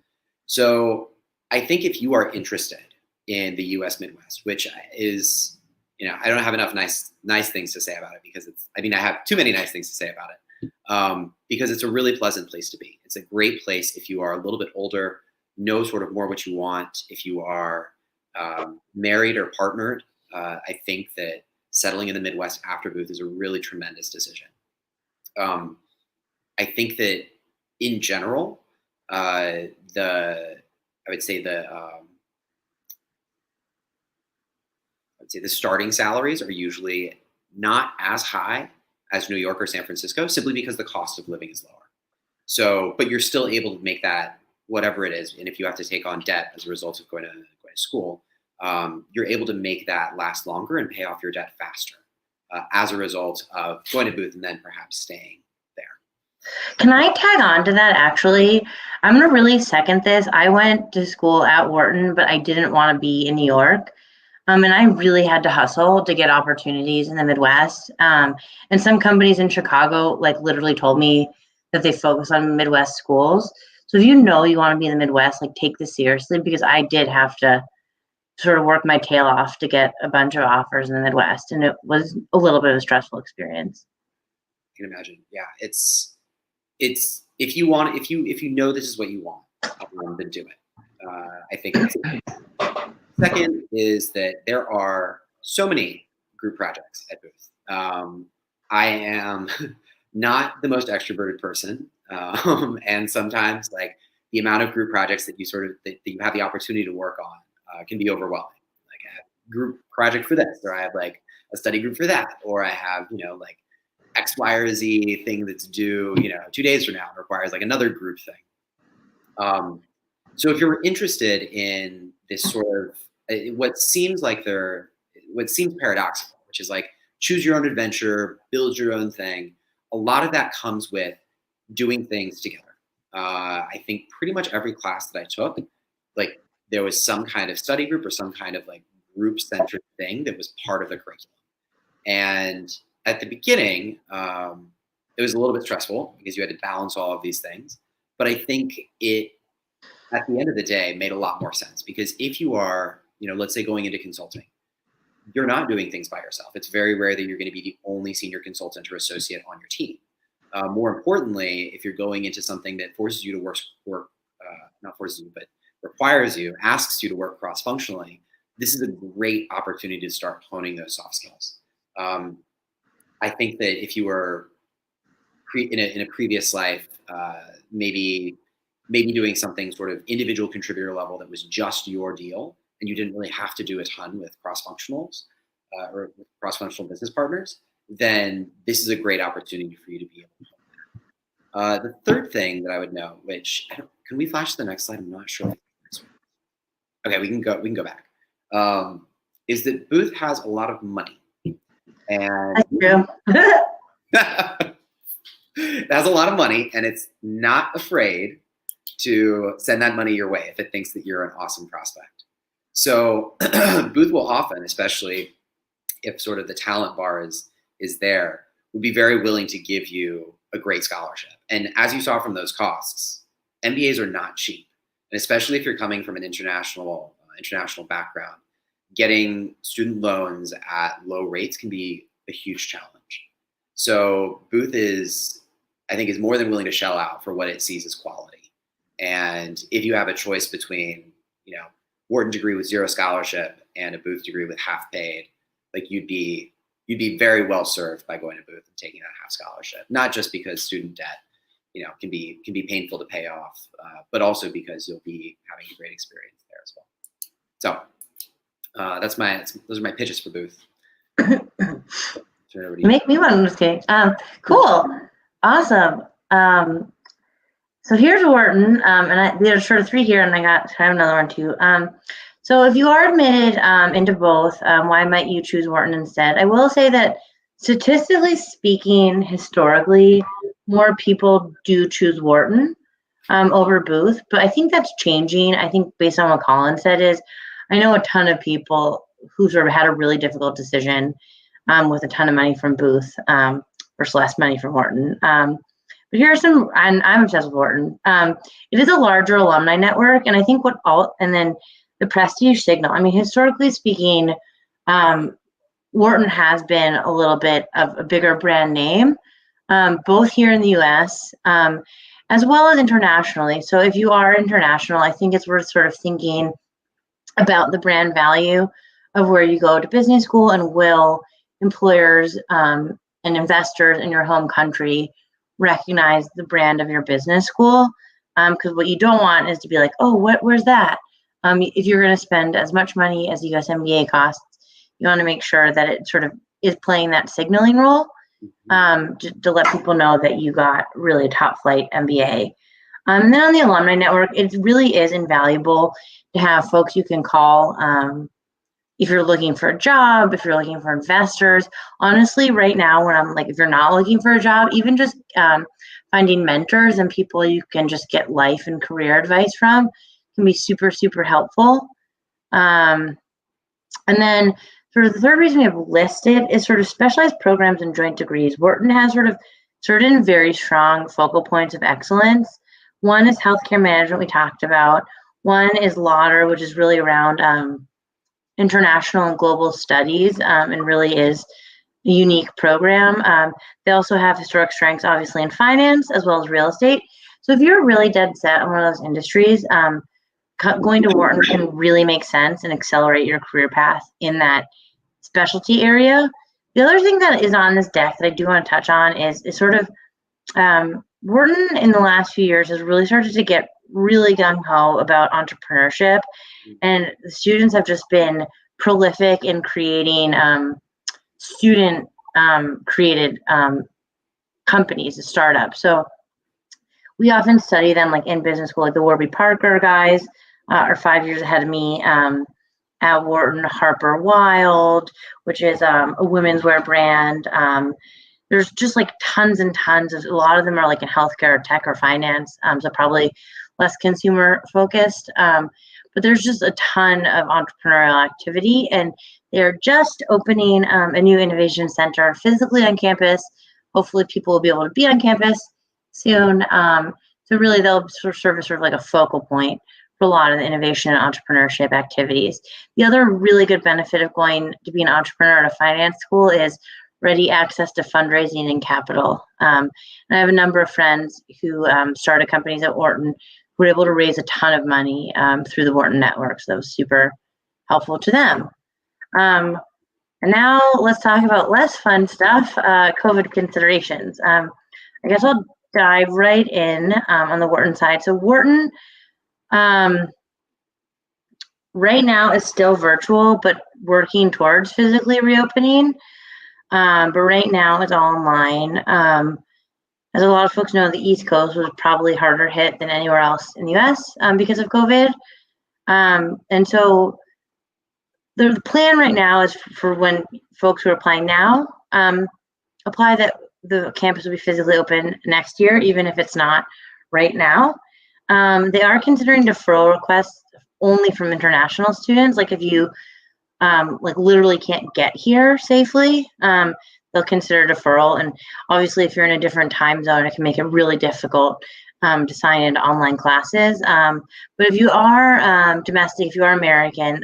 So I think if you are interested in the U.S. Midwest, which is, I don't have enough nice things to say about it, because I have too many nice things to say about it, because it's a really pleasant place to be. It's a great place if you are a little bit older, know sort of more what you want. If you are married or partnered, I think that settling in the Midwest after Booth is a really tremendous decision. I think that in general, I would say the starting salaries are usually not as high as New York or San Francisco, simply because the cost of living is lower. So, but you're still able to make that whatever it is. And if you have to take on debt as a result of going to school, you're able to make that last longer and pay off your debt faster as a result of going to Booth and then perhaps staying there. Can I tag on to that? Actually, I'm going to really second this. I went to school at Wharton, but I didn't want to be in New York. And I really had to hustle to get opportunities in the Midwest. And some companies in Chicago, like, literally told me that they focus on Midwest schools. So if you want to be in the Midwest, like, take this seriously, because I did have to sort of work my tail off to get a bunch of offers in the Midwest, and it was a little bit of a stressful experience. I can imagine. Yeah, it's if you know this is what you want, then do it. I think. Second is that there are so many group projects at Booth. I am not the most extroverted person, and sometimes, like, the amount of group projects that you have the opportunity to work on can be overwhelming. Like, I have a group project for this, or I have like a study group for that, or I have like X, Y, or Z thing that's due 2 days from now, and requires like another group thing. So if you're interested in this sort of what seems paradoxical, which is like choose your own adventure, build your own thing, a lot of that comes with doing things together. I think pretty much every class that I took, like, there was some kind of study group or some kind of like group-centered thing that was part of the curriculum. And at the beginning, it was a little bit stressful because you had to balance all of these things. But I think it, at the end of the day, made a lot more sense, because if you are, let's say, going into consulting, you're not doing things by yourself. It's very rare that you're going to be the only senior consultant or associate on your team. More importantly, if you're going into something that forces you to not forces you, but requires you, asks you to work cross-functionally, this is a great opportunity to start honing those soft skills. I think that if you were in a previous life, maybe doing something sort of individual contributor level that was just your deal, and you didn't really have to do a ton with cross-functionals or with cross-functional business partners, then this is a great opportunity for you to be able to do that. The third thing that I would know, which can we flash to the next slide? I'm not sure. Okay, we can go back. Is that Booth has a lot of money, and That's true. it has a lot of money, and it's not afraid to send that money your way if it thinks that you're an awesome prospect. So Booth will often, especially if sort of the talent bar is there, would be very willing to give you a great scholarship. And as you saw from those costs, MBAs are not cheap, and especially if you're coming from an international background, getting student loans at low rates can be a huge challenge. So Booth I think is more than willing to shell out for what it sees as quality. And if you have a choice between, Wharton degree with 0 scholarship and a Booth degree with half paid, like you'd be very well served by going to Booth and taking that half scholarship. Not just because student debt, can be painful to pay off, but also because you'll be having a great experience there as well. So those are my pitches for Booth. Turn it over to you. Make me one. I'm just kidding. Cool. Awesome. So here's Wharton, and there's sort of 3 here, and I have another one too. So if you are admitted into both, why might you choose Wharton instead? I will say that statistically speaking, historically, more people do choose Wharton over Booth, but I think that's changing. I think based on what Colin said I know a ton of people who sort of had a really difficult decision with a ton of money from Booth versus less money from Wharton. But here are some, and I'm obsessed with Wharton. It is a larger alumni network, and I think and then the prestige signal. I mean, historically speaking, Wharton has been a little bit of a bigger brand name, both here in the US as well as internationally. So if you are international, I think it's worth sort of thinking about the brand value of where you go to business school, and will employers and investors in your home country recognize the brand of your business school? Because what you don't want is to be like, oh, where's that? If you're going to spend as much money as the US MBA costs, you want to make sure that it sort of is playing that signaling role to let people know that you got really top flight MBA. And then on the alumni network, it really is invaluable to have folks you can call if you're looking for a job, if you're looking for investors. Honestly, right now, when I'm like, if you're not looking for a job, even just finding mentors and people you can just get life and career advice from can be super, super helpful. And then sort of the third reason we have listed is sort of specialized programs and joint degrees. Wharton has sort of certain very strong focal points of excellence. One is healthcare management, we talked about. One is Lauder, which is really around international and global studies, and really is a unique program. They also have historic strengths, obviously, in finance as well as real estate. So if you're really dead set on one of those industries, going to Wharton can really make sense and accelerate your career path in that specialty area. The other thing that is on this deck that I do want to touch on is sort of Wharton in the last few years has really started to get really gung-ho about entrepreneurship, and the students have just been prolific in creating student created companies, startups. So we often study them like in business school, like the Warby Parker guys are 5 years ahead of me at Wharton. Harper Wilde, which is a women's wear brand. There's just like tons and tons of, a lot of them are like in healthcare, tech, or finance, so probably less consumer focused. But there's just a ton of entrepreneurial activity, and they're just opening a new innovation center physically on campus. Hopefully people will be able to be on campus soon. So really they'll serve as sort of like a focal point for a lot of the innovation and entrepreneurship activities. The other really good benefit of going to be an entrepreneur at a finance school is ready access to fundraising and capital. And I have a number of friends who started companies at Wharton who were able to raise a ton of money through the Wharton network. So that was super helpful to them. And now let's talk about less fun stuff, COVID considerations. I guess I'll dive right in on the Wharton side. So Wharton right now is still virtual, but working towards physically reopening. But right now it's all online. As a lot of folks know, the East Coast was probably harder hit than anywhere else in the US because of COVID. And so the plan right now is for when folks who are applying now apply, that the campus will be physically open next year, even if it's not right now. They are considering deferral requests only from international students. Like if you like literally can't get here safely, they'll consider deferral. And obviously, if you're in a different time zone, it can make it really difficult to sign into online classes. But if you are domestic, if you are American,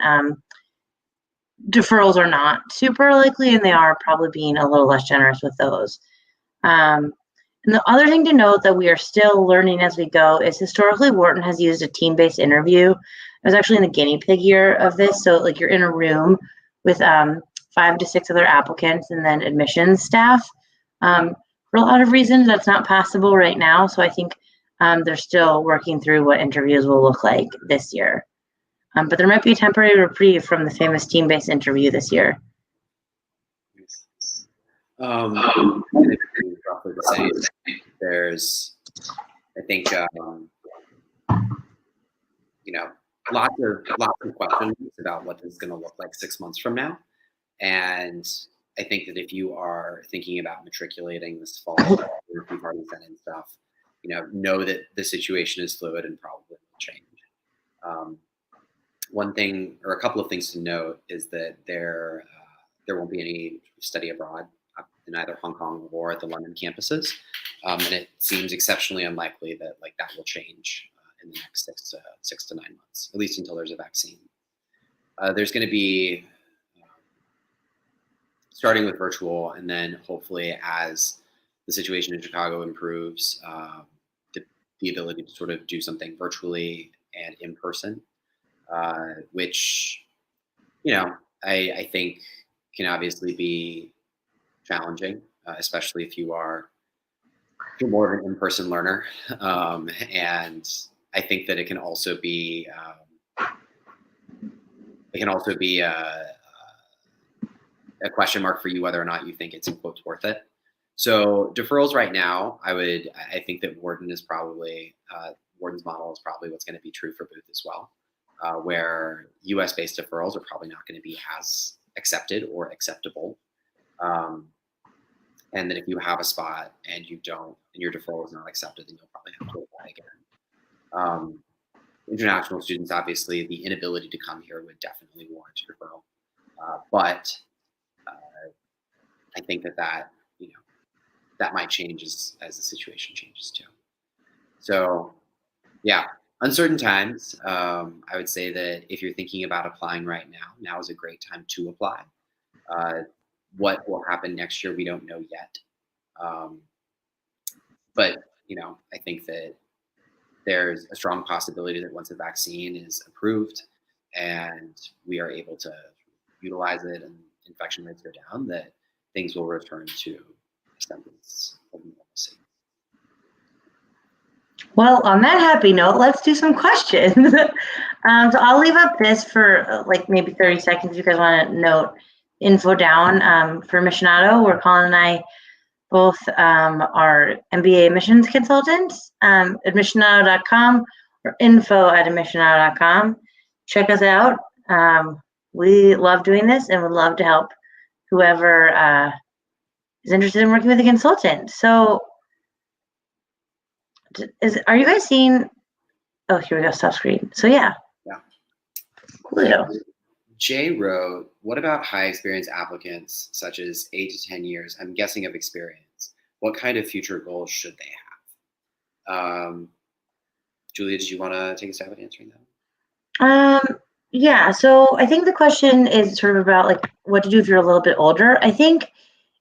deferrals are not super likely, and they are probably being a little less generous with those. And the other thing to note that we are still learning as we go is historically Wharton has used a team-based interview. I was actually in the guinea pig year of this. So like you're in a room with 5 to 6 other applicants and then admissions staff. For a lot of reasons, that's not possible right now. So I think they're still working through what interviews will look like this year. But there might be a temporary reprieve from the famous team-based interview this year. Roughly the same. There's, I think, lots of questions about what it's going to look like 6 months from now. And I think that if you are thinking about matriculating this fall, if you've already sent in stuff, know that the situation is fluid and probably will change. One thing, or a couple of things to note, is that there won't be any study abroad in either Hong Kong or at the London campuses, and it seems exceptionally unlikely that that will change in the next 6 to 9 months, at least until there's a vaccine. There's going to be starting with virtual, and then hopefully as the situation in Chicago improves, the ability to sort of do something virtually and in person, which I think can obviously be challenging, especially if you're more of an in-person learner. And I think that it can also be a question mark for you whether or not you think it's in quotes worth it. So deferrals right now, I think that Wharton's model is probably what's going to be true for Booth as well, where US-based deferrals are probably not going to be as accepted or acceptable. And that if you have a spot and you don't, and your deferral is not accepted, then you'll probably have to apply again. International students, obviously, the inability to come here would definitely warrant a deferral. But I think that might change as the situation changes too. So, yeah, uncertain times. I would say that if you're thinking about applying right now is a great time to apply. What will happen next year, we don't know yet. But I think that there's a strong possibility that once a vaccine is approved and we are able to utilize it and infection rates go down, that things will return to a semblance of normalcy. Well, on that happy note, let's do some questions. So I'll leave up this for maybe 30 seconds if you guys want to note info down for Admissionado, where Colin and I both are MBA admissions consultants. Admissionado.com or info@admissionado.com. Check us out. We love doing this and would love to help whoever is interested in working with a consultant. So are you guys seeing? Oh, here we go. Stop screen. So yeah. Coolio. Jay wrote, what about high experience applicants, such as 8 to 10 years? I'm guessing of experience. What kind of future goals should they have? Julia, did you want to take a stab at answering that? Yeah, so I think the question is sort of about what to do if you're a little bit older. I think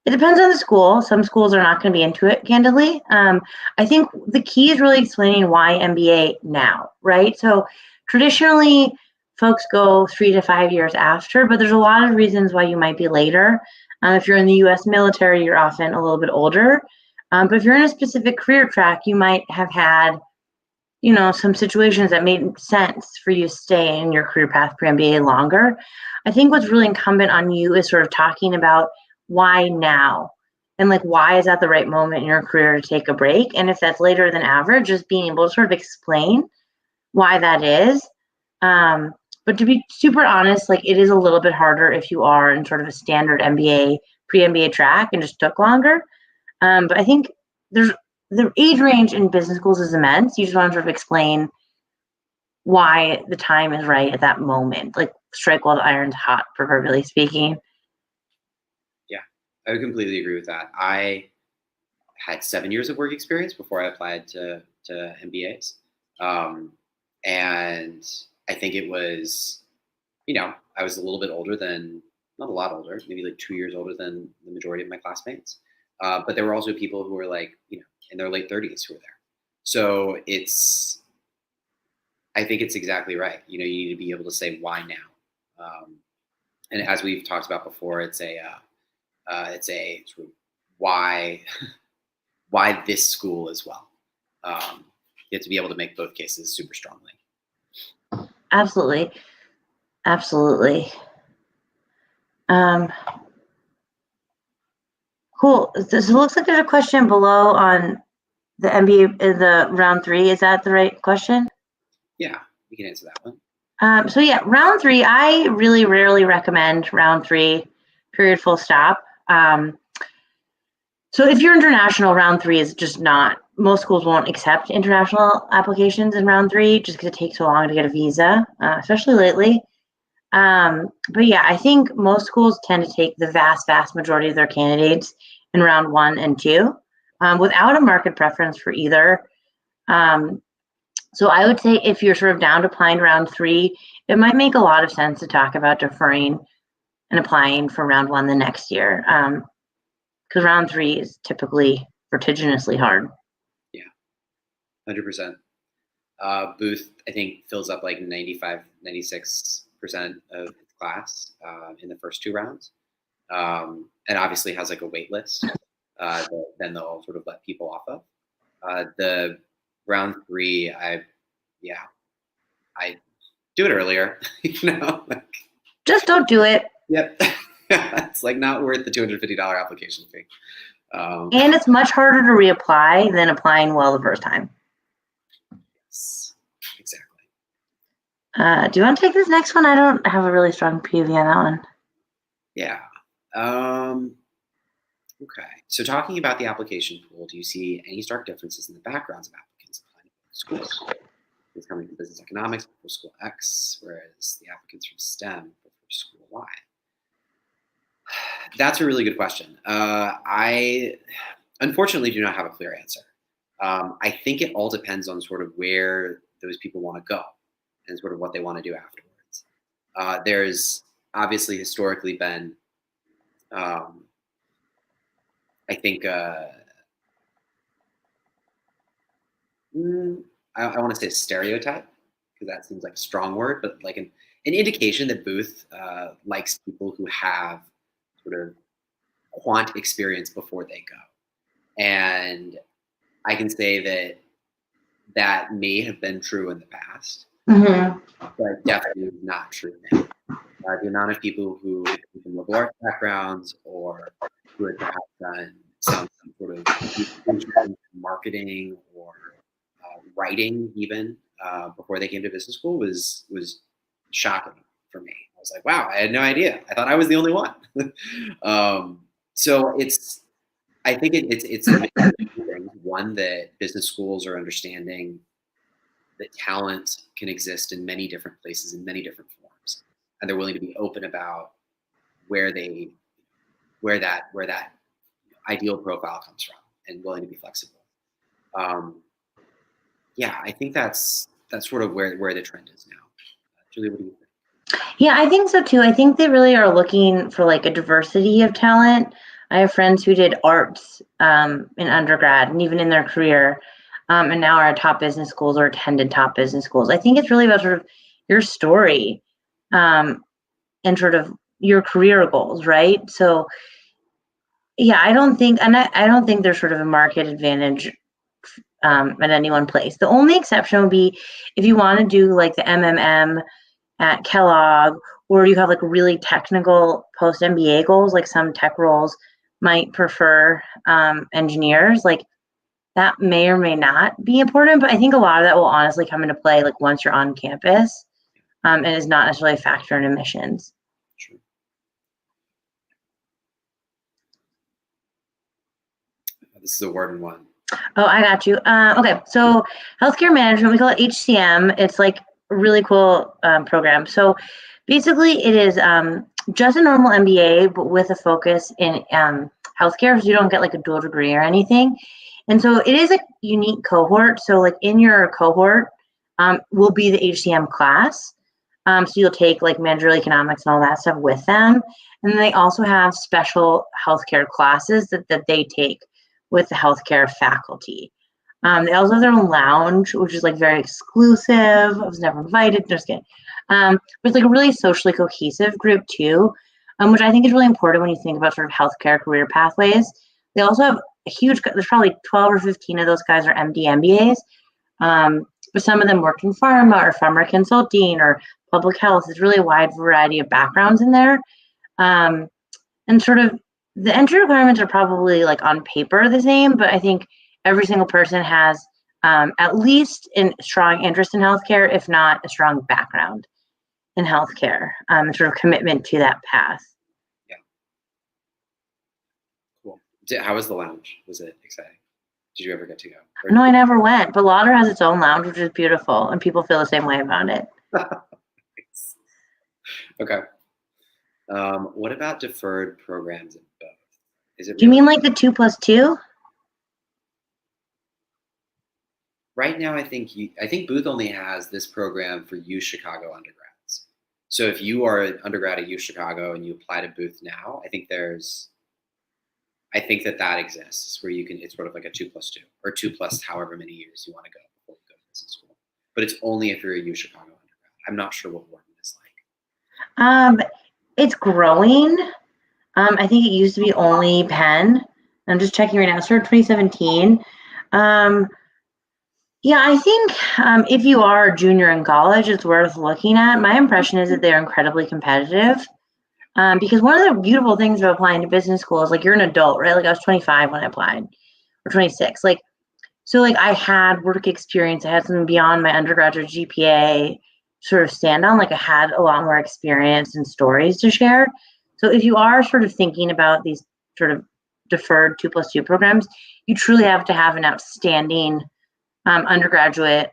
it depends on the school. Some schools are not going to be into it, candidly. I think the key is really explaining why MBA now, right? So traditionally, folks go 3 to 5 years after, but there's a lot of reasons why you might be later. If you're in the US military, you're often a little bit older. But if you're in a specific career track, you might have had, some situations that made sense for you to stay in your career path pre-MBA longer. I think what's really incumbent on you is sort of talking about why now. and like why is that the right moment in your career to take a break? And if that's later than average, just being able to sort of explain why that is. But to be super honest, like it is a little bit harder if you are in sort of a standard MBA, pre-MBA track and just took longer. But I think there's the age range in business schools is immense. You just want to sort of explain why the time is right at that moment, like strike while the iron's hot, proverbially speaking. Yeah, I would completely agree with that. I had 7 years of work experience before I applied to MBAs. And I think it was, I was a little bit older than, not a lot older, maybe like 2 years older than the majority of my classmates. But there were also people who were like, in their late 30s who were there. So I think it's exactly right. You need to be able to say why now. And as we've talked about before, it's a sort of why this school as well. You have to be able to make both cases super strongly. Absolutely. Absolutely. Cool. So it looks like there's a question below on the MBA, the round 3. Is that the right question? Yeah, we can answer that one. So yeah, round 3, I really rarely recommend round 3, period, full stop. So if you're international, round 3 is just not, most schools won't accept international applications in round 3 just because it takes so long to get a visa, especially lately. But yeah, I think most schools tend to take the vast majority of their candidates in round 1 and 2, without a market preference for either. So I would say if you're sort of down to applying to round 3, it might make a lot of sense to talk about deferring and applying for round 1 the next year. Because round 3 is typically vertiginously hard. Yeah, 100%. Booth, I think, fills up like 95, 96% of its class in the first 2 rounds. And obviously has like a wait list that then they'll sort of let people off of. The round 3, I do it earlier, Just don't do it. Yep. It's like not worth the $250 application fee. And it's much harder to reapply than applying well the first time. Yes, exactly. Do you want to take this next one? I don't have a really strong POV on that one. Yeah. Okay. So talking about the application pool, do you see any stark differences in the backgrounds of applicants applying to schools? It's coming from business economics for school X, whereas the applicants from STEM for school Y. That's a really good question. I unfortunately do not have a clear answer. I think it all depends on sort of where those people want to go and sort of what they want to do afterwards. There's obviously historically been, I think, I want to say stereotype, because that seems like a strong word, but like an indication that Booth likes people who have sort of quant experience before they go. And I can say that may have been true in the past, but definitely not true now. The amount of people who come from liberal arts backgrounds or who had perhaps done some sort of marketing or writing even before they came to business school was shocking for me. I was like, wow, I had no idea. I thought I was the only one. So I think it's one that business schools are understanding that talent can exist in many different places in many different forms, and they're willing to be open about where that ideal profile comes from, and willing to be flexible. Yeah, I think that's sort of where the trend is now. Julie, what do you think? Yeah, I think so too. I think they really are looking for like a diversity of talent. I have friends who did arts in undergrad and even in their career, and now are at top business schools or attended top business schools. I think it's really about sort of your story and sort of your career goals, right? So, yeah, I don't think there's sort of a market advantage at any one place. The only exception would be if you want to do like the MMM at Kellogg, or you have like really technical post MBA goals, like some tech roles might prefer engineers, like that may or may not be important, but I think a lot of that will honestly come into play like once you're on campus, and is not necessarily a factor in admissions. Sure. This is a Wharton one. Oh, I got you. Okay, so healthcare management, we call it HCM. It's like a really cool program. So basically, it is just a normal MBA, but with a focus in healthcare. So you don't get like a dual degree or anything. And so it is a unique cohort. So like in your cohort will be the HCM class. So you'll take like managerial economics and all that stuff with them. And then they also have special healthcare classes that they take with the healthcare faculty. They also have their own lounge, which is like very exclusive. I was never invited, just kidding. But it's like a really socially cohesive group too, which I think is really important when you think about sort of healthcare career pathways. They also have a huge, there's probably 12 or 15 of those guys are MD MBAs. But some of them worked in pharma or pharma consulting or public health. It's really a wide variety of backgrounds in there. And sort of the entry requirements are probably like on paper the same, but I think every single person has at least a strong interest in healthcare, if not a strong background in healthcare, and sort of commitment to that path. Yeah. Cool. How was the lounge? Was it exciting? Did you ever get to go? No, I never went, but Lauder has its own lounge, which is beautiful, and people feel the same way about it. Okay. What about deferred programs in both? Is it? Do you mean like the 2+2? Right now, I think Booth only has this program for U Chicago undergrads. So if you are an undergrad at U Chicago and you apply to Booth now, I think that exists where you can. It's sort of like a 2+2 or 2+ however many years you want to go before you go to business school. But it's only if you're a U Chicago undergrad. I'm not sure what Wharton is like. It's growing. I think it used to be only Penn. I'm just checking right now. It started 2017. Yeah, I think if you are a junior in college, it's worth looking at. My impression is that they're incredibly competitive. Because one of the beautiful things about applying to business school is like you're an adult, right? Like I was 25 when I applied, or 26. So I had work experience. I had something beyond my undergraduate GPA sort of stand on. Like I had a lot more experience and stories to share. So if you are sort of thinking about these sort of deferred 2+2 programs, you truly have to have an outstanding undergraduate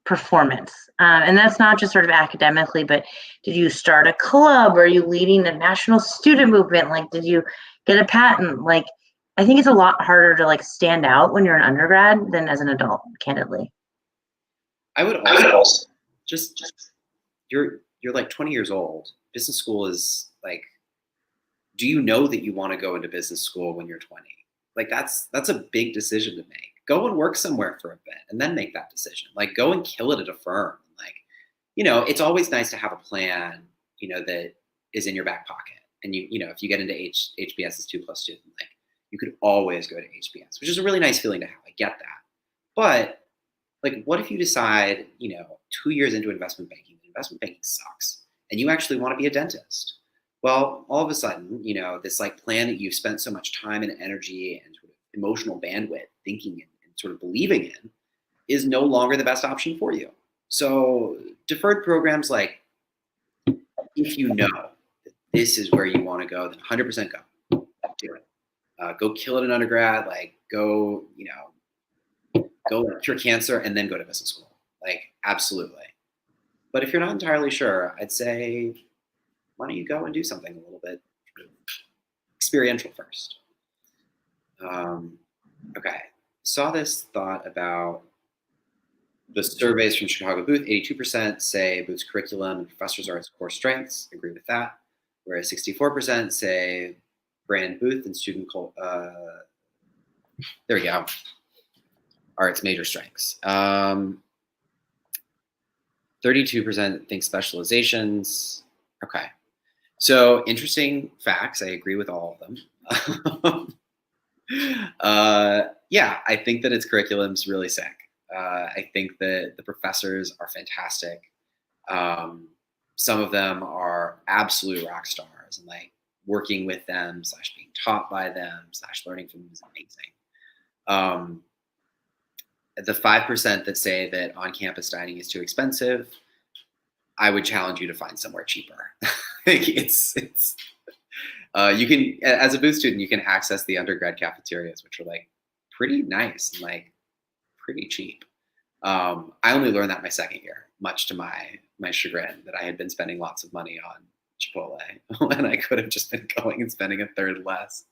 performance. And that's not just sort of academically, but did you start a club? Are you leading a national student movement? Like, did you get a patent? Like, I think it's a lot harder to like stand out when you're an undergrad than as an adult, candidly. I would also just you're like 20 years old. Business school is like, do you know that you want to go into business school when you're 20? Like that's a big decision to make. Go and work somewhere for a bit and then make that decision. Like go and kill it at a firm. Like, it's always nice to have a plan, that is in your back pocket. And if you get into HBS is 2+2, like you could always go to HBS, which is a really nice feeling to have. I get that. But like, what if you decide, 2 years into investment banking sucks and you actually want to be a dentist? Well, all of a sudden, this like plan that you've spent so much time and energy and sort of emotional bandwidth thinking and sort of believing in is no longer the best option for you. So deferred programs, like if you know that this is where you want to go, then 100% go. Do it. Go kill it in undergrad. Like go cure cancer and then go to business school. Like absolutely. But if you're not entirely sure, I'd say, why don't you go and do something a little bit experiential first? Okay. Saw this thought about the surveys from Chicago Booth. 82% say Booth's curriculum and professors are its core strengths. Agree with that. Whereas 64% say brand Booth and student there we go, are its major strengths. 32% think specializations. Okay. So interesting facts. I agree with all of them. Yeah, I think that its curriculum's really sick. I think that the professors are fantastic. Some of them are absolute rock stars and like working with them / being taught by them / learning from them is amazing. The 5% that say that on-campus dining is too expensive, I would challenge you to find somewhere cheaper. You can, as a Booth student, you can access the undergrad cafeterias, which are like pretty nice and like pretty cheap. I only learned that my second year, much to my chagrin, that I had been spending lots of money on Chipotle when I could have just been going and spending a third less.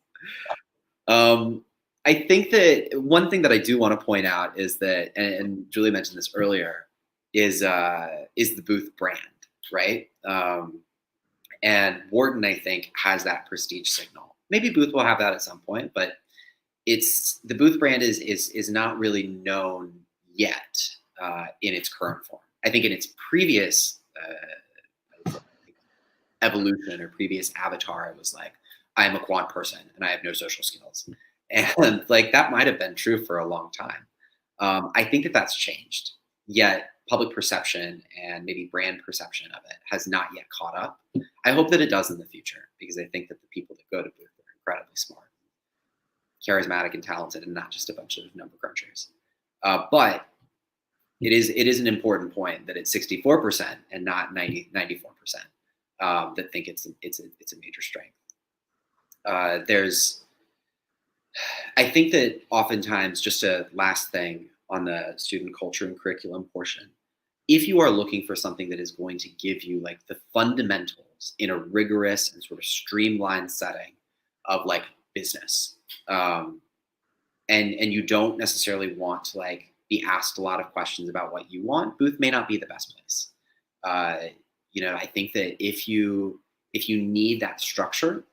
I think that one thing that I do want to point out is that, and Julie mentioned this earlier, is the Booth brand, right? And Wharton, I think, has that prestige signal. Maybe Booth will have that at some point, but the Booth brand is not really known yet in its current form. I think in its previous evolution or previous avatar, it was like, I'm a quant person and I have no social skills. And like that might have been true for a long time. I think that that's changed, yet public perception and maybe brand perception of it has not yet caught up. I hope that it does in the future, because I think that the people that go to Booth are incredibly smart, charismatic, and talented, and not just a bunch of number crunchers. But it is an important point that it's 64% and not 94% that think it's a major strength. I think that oftentimes, just a last thing on the student culture and curriculum portion, if you are looking for something that is going to give you like the fundamentals in a rigorous and sort of streamlined setting of like business, and you don't necessarily want to like be asked a lot of questions about what you want, Booth may not be the best place. I think that if you need that structure,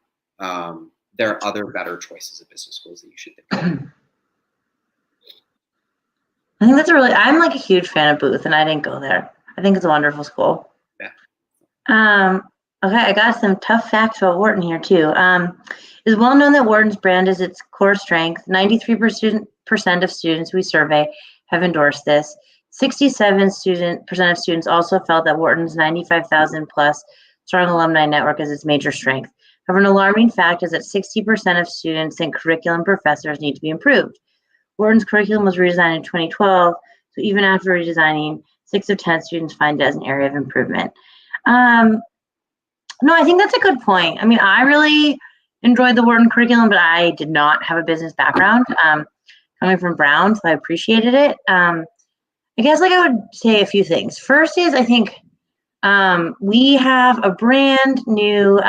there are other better choices of business schools that you should think of. I think I'm like a huge fan of Booth, and I didn't go there. I think it's a wonderful school. Yeah. Okay, I got some tough facts about Wharton here too. It's well known that Wharton's brand is its core strength. 93% of students we survey have endorsed this. 67% of students also felt that Wharton's 95,000 plus strong alumni network is its major strength. However, an alarming fact is that 60% of students think curriculum professors need to be improved. Wharton's curriculum was redesigned in 2012, so even after redesigning, 6 of 10 students find it as an area of improvement. No, I think that's a good point. I mean, I really enjoyed the Wharton curriculum, but I did not have a business background, coming from Brown, so I appreciated it. I guess like I would say a few things. First is I think we have a brand new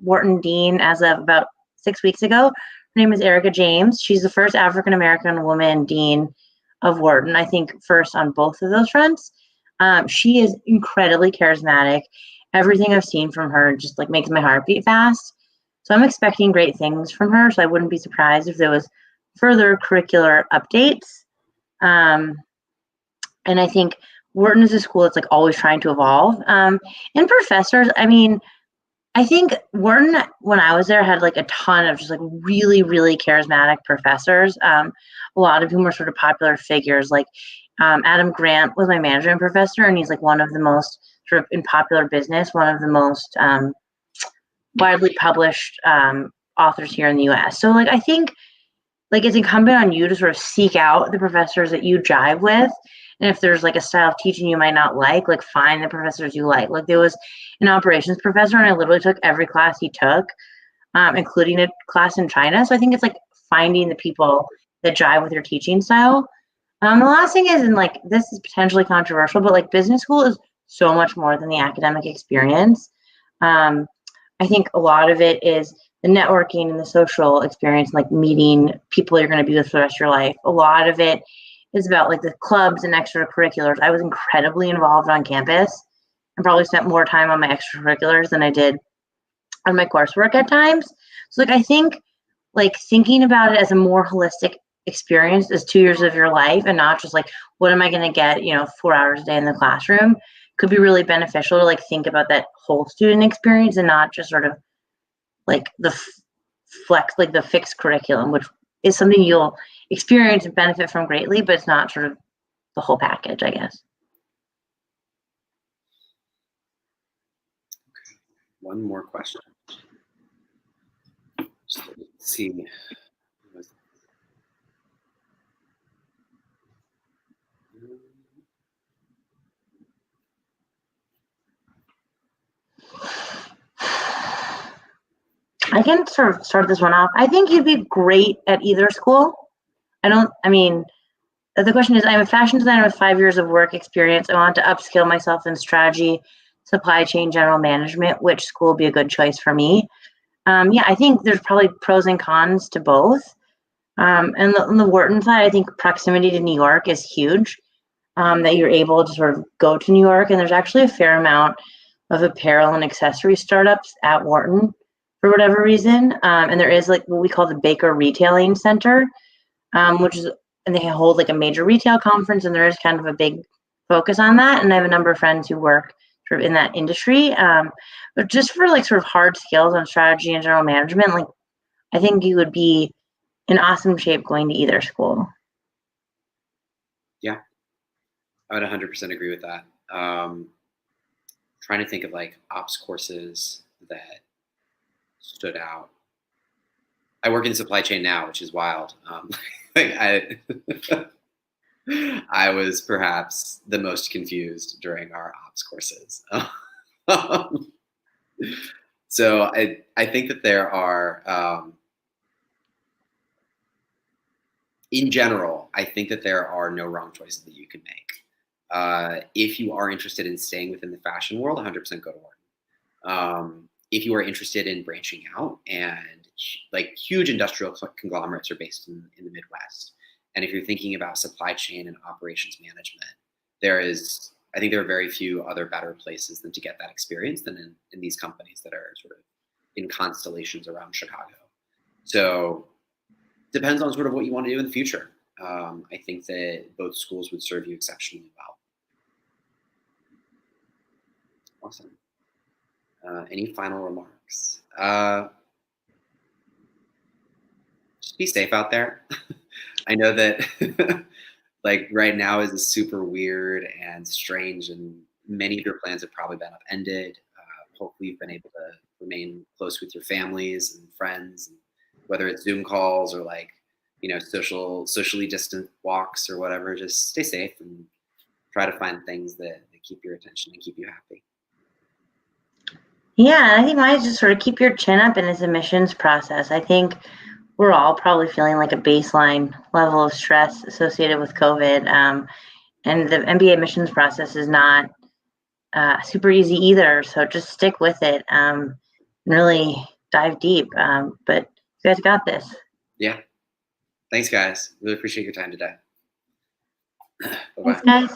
Wharton dean as of about 6 weeks ago. Her name is Erica James. She's the first African-American woman dean of Wharton, I think first on both of those fronts. She is incredibly charismatic. Everything I've seen from her just like makes my heart beat fast. So I'm expecting great things from her. So I wouldn't be surprised if there was further curricular updates. And I think Wharton is a school that's like always trying to evolve. And professors, I mean, I think Wharton, when I was there, had like a ton of just like really, really charismatic professors. A lot of whom were sort of popular figures. Like Adam Grant was my management professor, and he's like one of the most sort of in popular business, one of the most widely published authors here in the US. So like I think like it's incumbent on you to sort of seek out the professors that you jive with. And if there's like a style of teaching you might not like find the professors you like. Like there was an operations professor, and I literally took every class he took, including a class in China. So I think it's like finding the people that jive with your teaching style. The last thing is, and like this is potentially controversial, but like business school is so much more than the academic experience. I think a lot of it is the networking and the social experience, like meeting people you're going to be with for the rest of your life. A lot of it is about like the clubs and extracurriculars. I was incredibly involved on campus and probably spent more time on my extracurriculars than I did on my coursework at times. So like I think like thinking about it as a more holistic experience as 2 years of your life and not just like what am I going to get 4 hours a day in the classroom could be really beneficial to like think about that whole student experience and not just sort of like the the fixed curriculum, which is something you'll experience and benefit from greatly, but it's not sort of the whole package, I guess. One more question. see. I can sort of start this one off. I think you'd be great at either school. I mean, the question is, I'm a fashion designer with 5 years of work experience. I want to upskill myself in strategy, supply chain, general management. Which school would be a good choice for me? Yeah, I think there's probably pros and cons to both. And on the Wharton side, I think proximity to New York is huge. That you're able to sort of go to New York, and there's actually a fair amount of apparel and accessory startups at Wharton for whatever reason. And there is like what we call the Baker Retailing Center, which is, and they hold like a major retail conference, and there is kind of a big focus on that. And I have a number of friends who work sort of in that industry. But just for like sort of hard skills on strategy and general management, like I think you would be in awesome shape going to either school. Yeah, I would 100% agree with that. Trying to think of like ops courses that stood out. I work in supply chain now, which is wild. Like I was perhaps the most confused during our ops courses. So I think that there are, in general, I think that there are no wrong choices that you can make. If you are interested in staying within the fashion world, 100% go to Wharton. If you are interested in branching out, and like huge industrial conglomerates are based in the Midwest, and if you're thinking about supply chain and operations management, I think there are very few other better places than to get that experience than in these companies that are sort of in constellations around Chicago. So depends on sort of what you want to do in the future. I think that both schools would serve you exceptionally well. Awesome. Any final remarks? Just be safe out there. I know that like right now is a super weird and strange, and many of your plans have probably been upended. Hopefully you've been able to remain close with your families and friends, and whether it's Zoom calls or like, socially distant walks or whatever. Just stay safe and try to find things that keep your attention and keep you happy. Yeah, I think mine is just sort of keep your chin up in this admissions process. I think we're all probably feeling like a baseline level of stress associated with COVID. And the MBA admissions process is not super easy either. So just stick with it and really dive deep. But you guys got this. Yeah. Thanks, guys. Really appreciate your time today. Bye-bye. Thanks, guys.